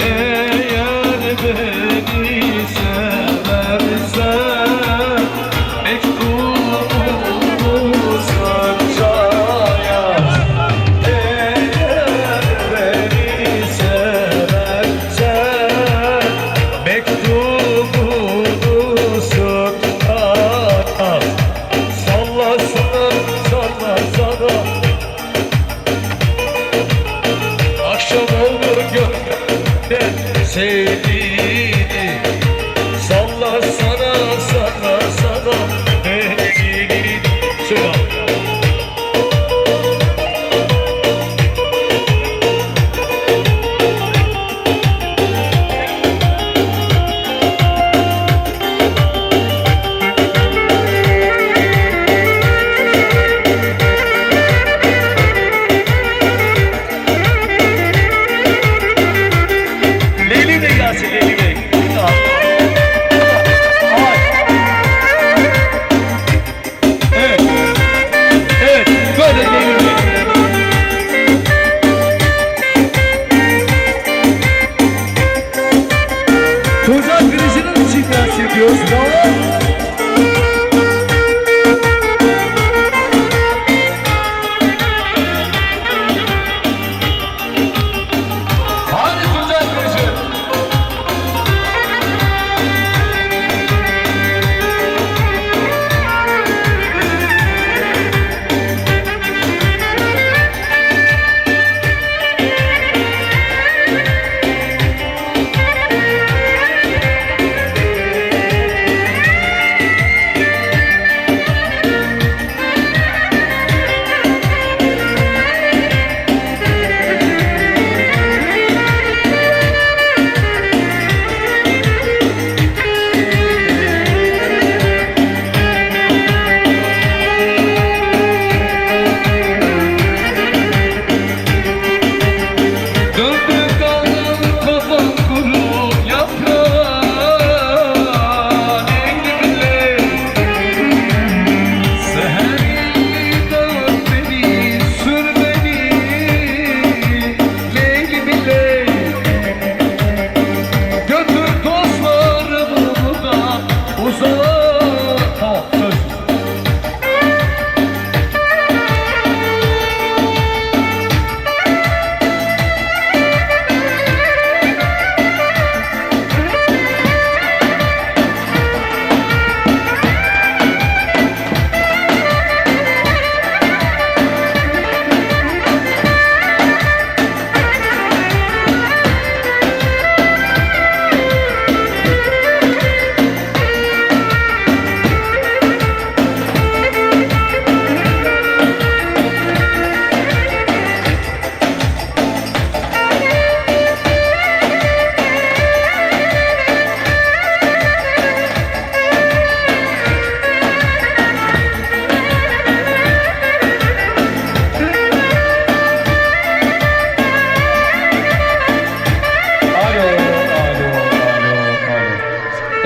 Eğer beni seversen mektubumu sarca yaz. Eğer beni seversen mektubunu sırta yaz. Sallasana, sallasana. Akşam oldu gönlümde sevdiğini. Sallasana, sallasana beni. Söyle. Leyli de gelsin, Leyli Bey. Evet. Evet, böyle Leyli Bey. Tuzak krizinin için gelsin diyoruz. Bravo. Hadi tuzak krizi.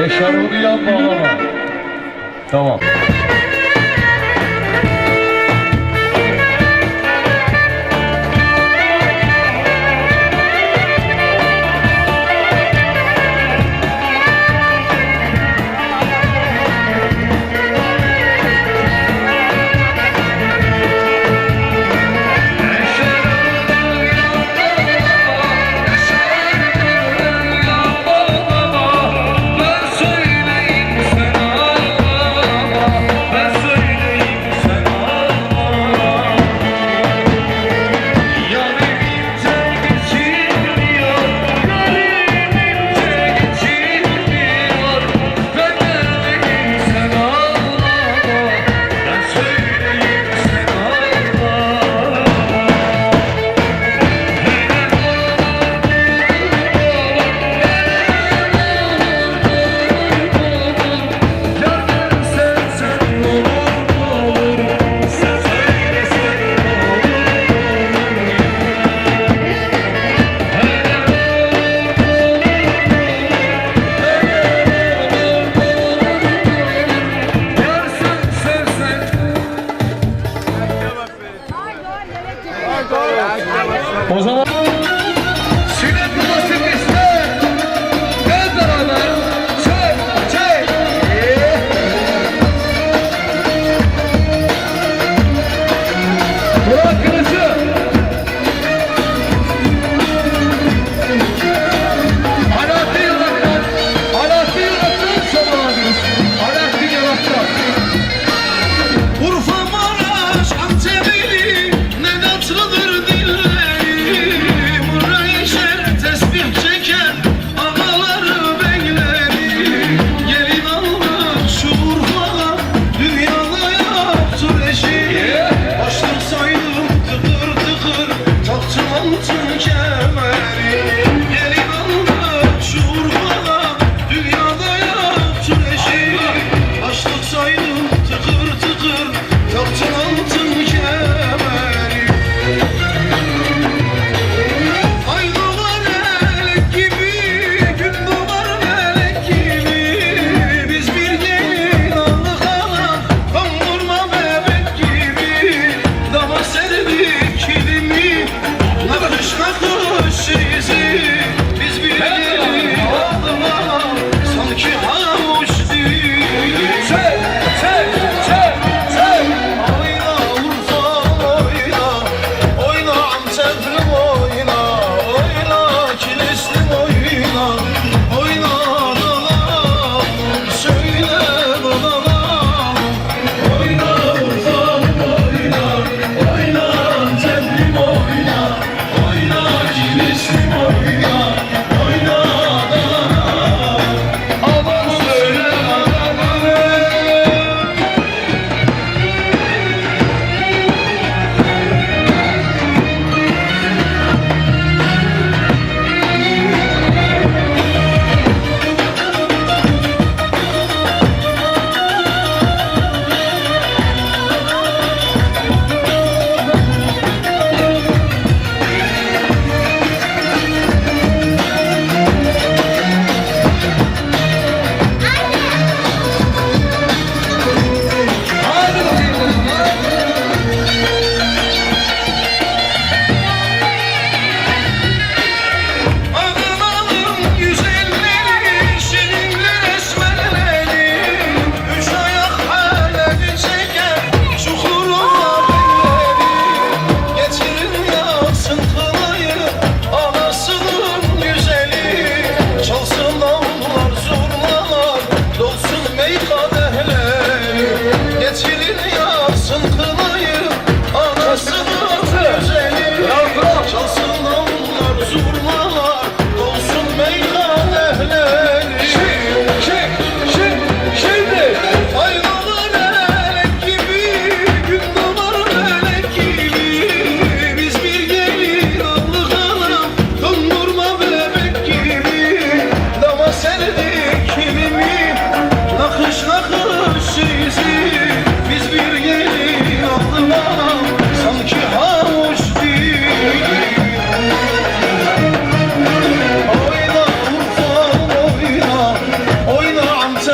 Eşarbını yan bağlama. Tamam. Ben söyleyeyim sen ağlama.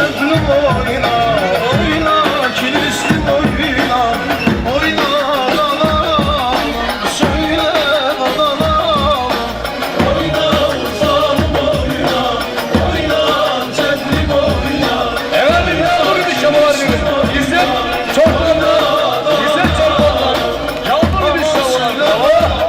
sevdim oyna oyna kilisli oyna oyna dalalam söyle dalalam oyna uzanım oyna oyna cennim oyna. Efendim yağmur bir şabalar gibi. İzzet çorbanlar. İzzet çorbanlar. Yağmur bir şabalar.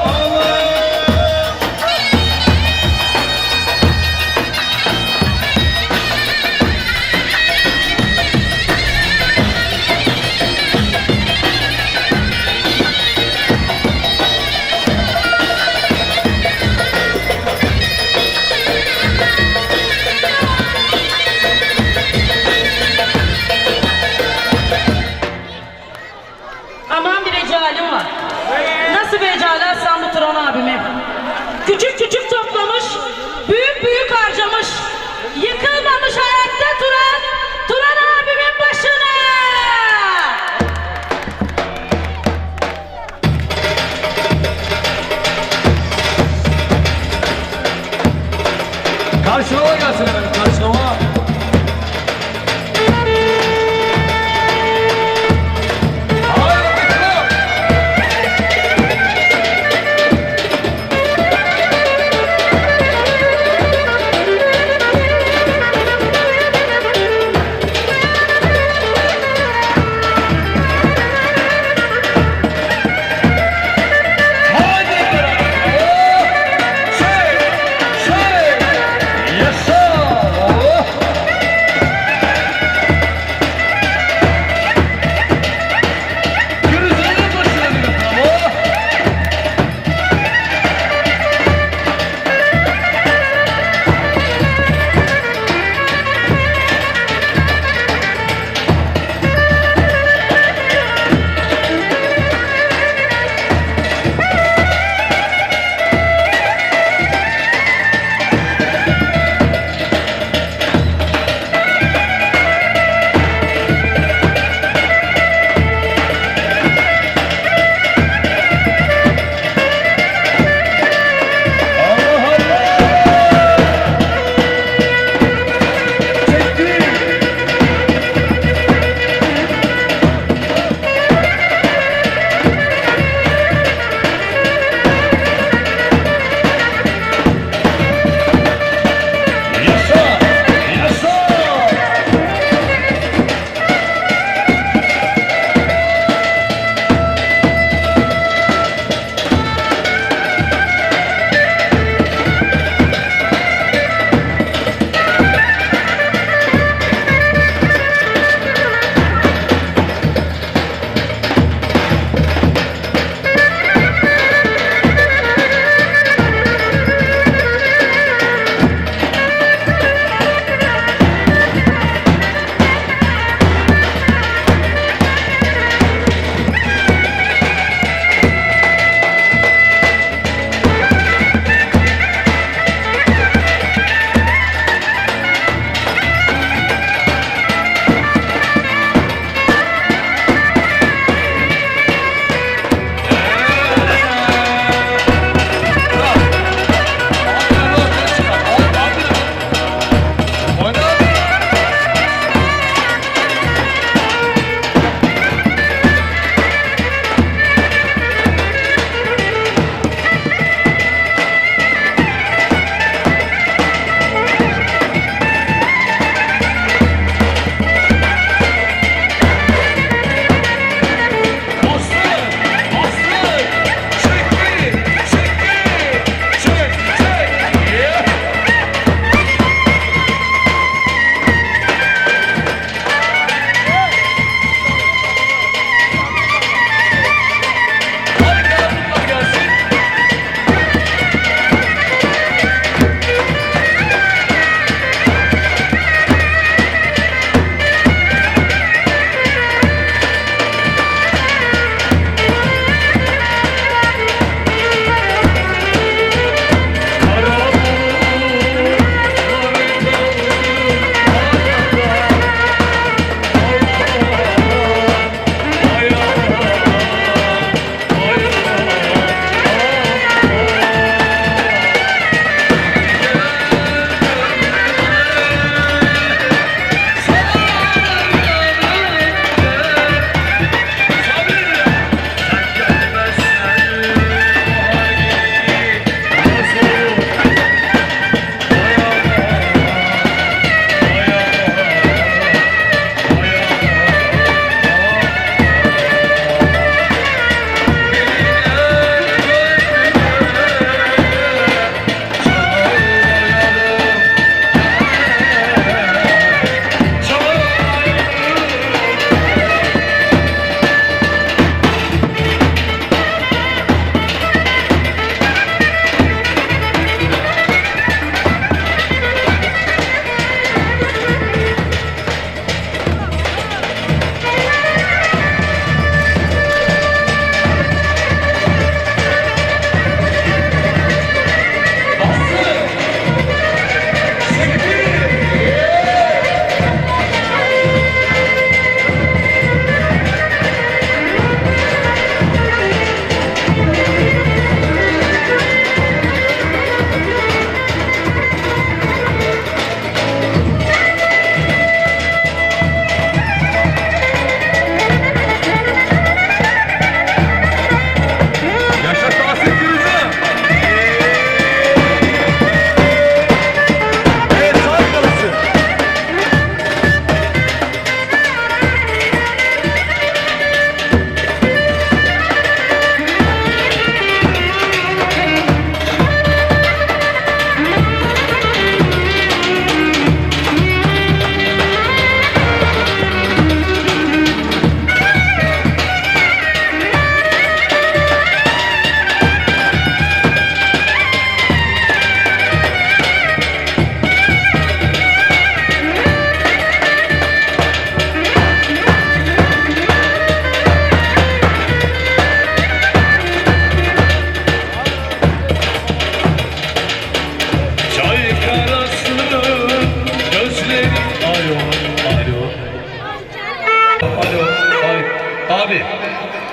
Abi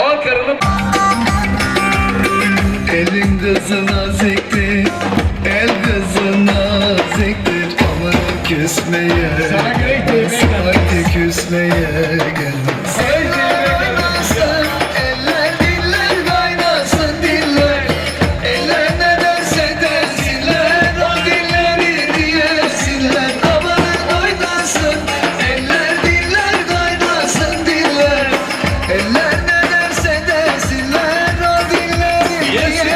Ankara'nın Elin kızı naziktir, el kızı naziktir. Ama küsmeye gelmez, haydi küsmeye gelmez. Kaynasın, eller diller kaynasın diller. Eller ne derse desinler, o dilleri diyesinler. Amanın oynasın, eller diller kaynasın diller. Eller ne derse desinler, o dilleri diyesinler.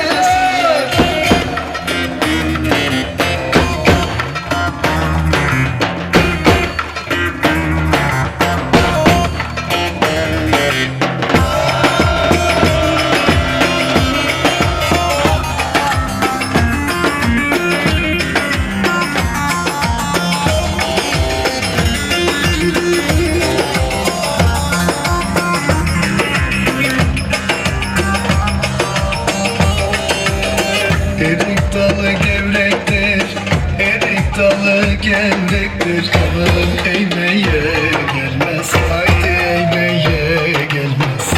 Erik dalı gevrektir, erik dalı gevrektir. Kalan eğmeye gelmez, haydi eğmeye gelmez.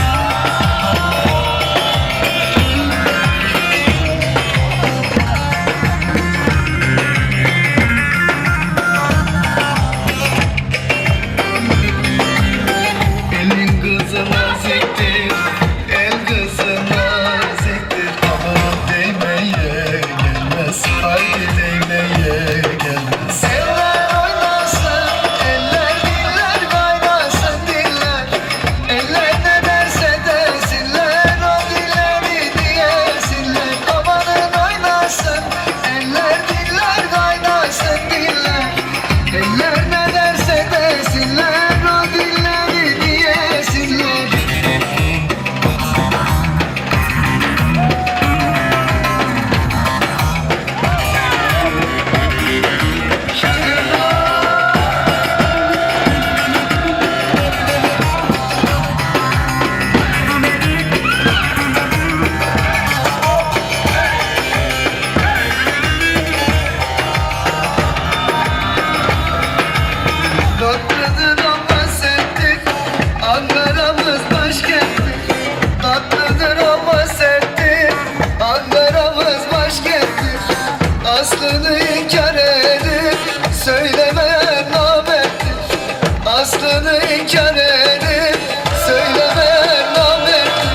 Elin kızı naziktir, el kızı naziktir. Aman değmeye gelmez, haydi değmeye gelmez. Eller oynasın, eller diller kaynasın diller. Eller ne derse desinler, o dilleri diyesinler. Amanın oynasın, eller diller kaynasın diller. Eller ne derse desinler, o dilleri diyesinler. Tatlıdır ama serttir, Ankara'mız başkenttir. Tatlıdır ama serttir, Ankara'mız başkenttir. Aslını inkar edip söylemeyen namerttir. Aslını inkar edip söylemeyen namerttir.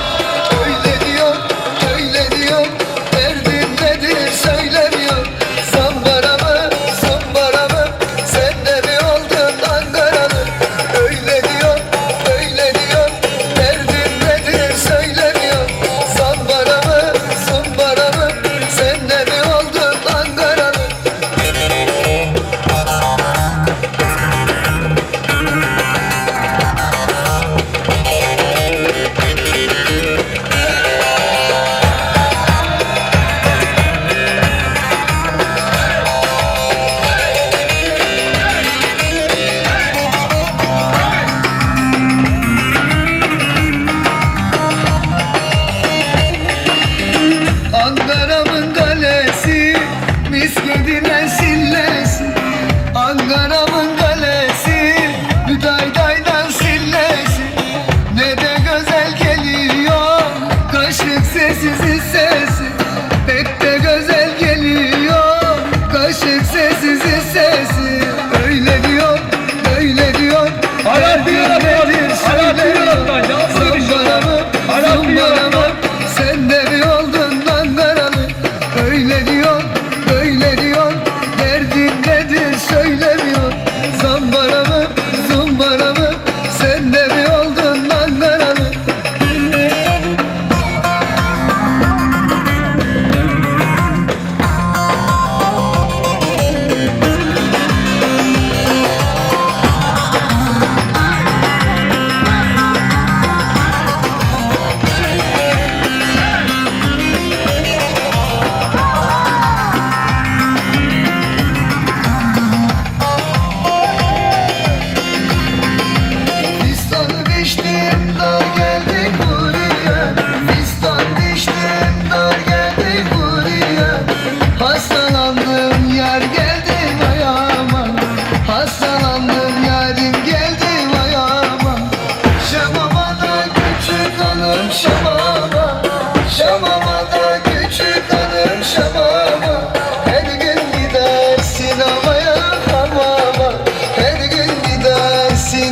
Öyle diyor, derdim nedir söylemiyor. Zambara mı, sen de mi oldun Ankaralı? Öyle diyor, derdim nedir söylemiyor. Zambara mı, sen de mi oldun Ankaralı?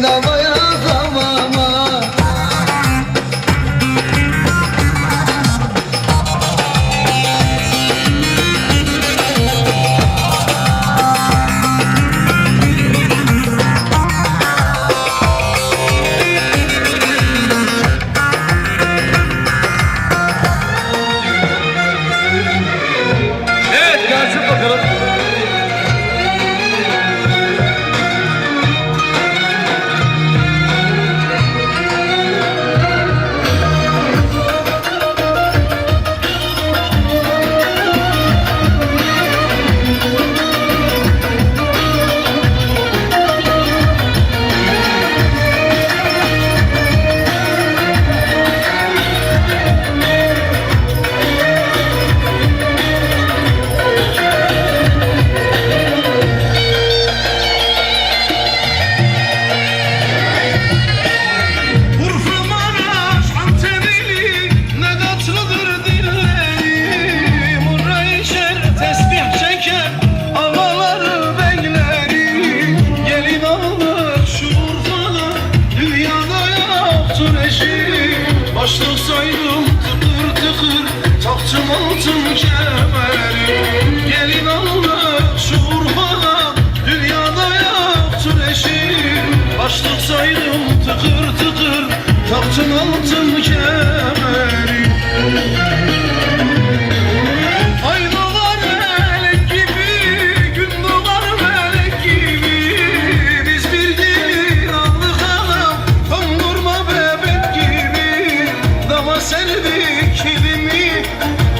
Oynamaya kafama. Evet gelsin bakalım. Urfa, Maraş, Antepli ne tatlıdır dilleri. Murra içer, tesbih çeker ağaları beyleri. Gelin alır şu Urfa'da dünyada yoktur eşi. Başlık saydım tıkır tıkır taktım altın kemeri. Gelin alır şu Urfa'da dünyada yoktur eşi. Başlık saydım tıkır tıkır taktım altın kemeri. Ay doğar melek gibi, gün doğar melek gibi. Biz bir gelin aldık anam, dondurma bebek gibi. Dama serdik kilimi,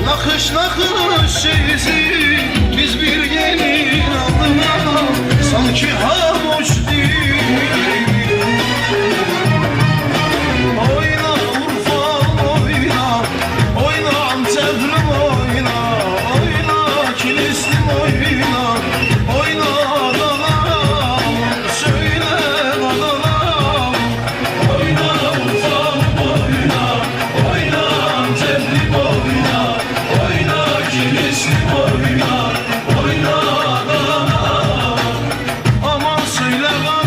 nakış nakış şeysi. Biz bir gelin aldık anam, sanki havuç değil. Oyna Urfa oyna, oyna Antep'lim oyna, oyna Kilislim oyna, oyna Adalam, söyle Adalam. Oyna Urfa oyna, oyna Antep'lim oyna, oyna Kilislim oyna, oyna Adalam. Aman söyle Adalam.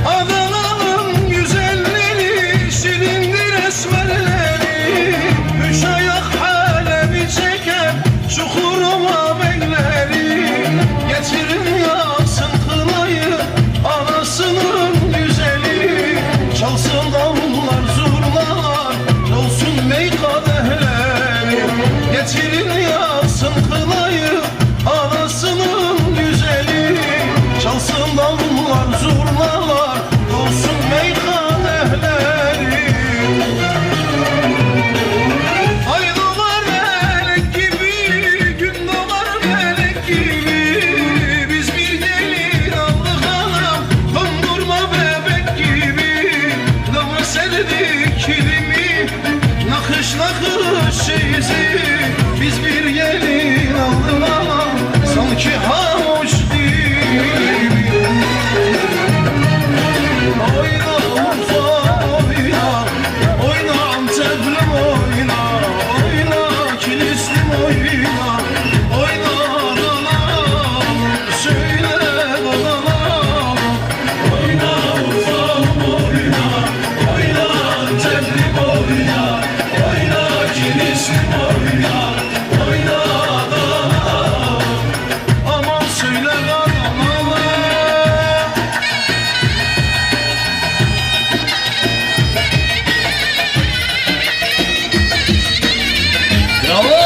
Adana'nın güzelleri, şirindir esmerleri. Üç ayak halemi çeker, çukuruma bekleri. Getirin yaksın kınayı, anasının güzeli. Çalsın davullar, zurnalar, olsun bey kadehleri. Getirin yaksın kınayı, anasının güzeli. Çalsın davullar, zurnalar, olsun meyhanehleri. Ay doğar melek gibi, gün doğar melek gibi. Biz bir gelin aldık anam, dondurma bebek gibi. Dama serdik kilimi, nakış nakış şeysi. Biz bir gelin aldık anam, sanki havuç değil. Oyna Urfa oyna, oyna Antep'lim oyna, oyna Kilislim oyna, oyna Adalam, söyle Adalam. Oyna Urfa oyna, oyna Antep'lim oyna, oyna Kilislim oyna, oyna Adalam. Aman söyle Adalam. Bravo.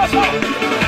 bas bas.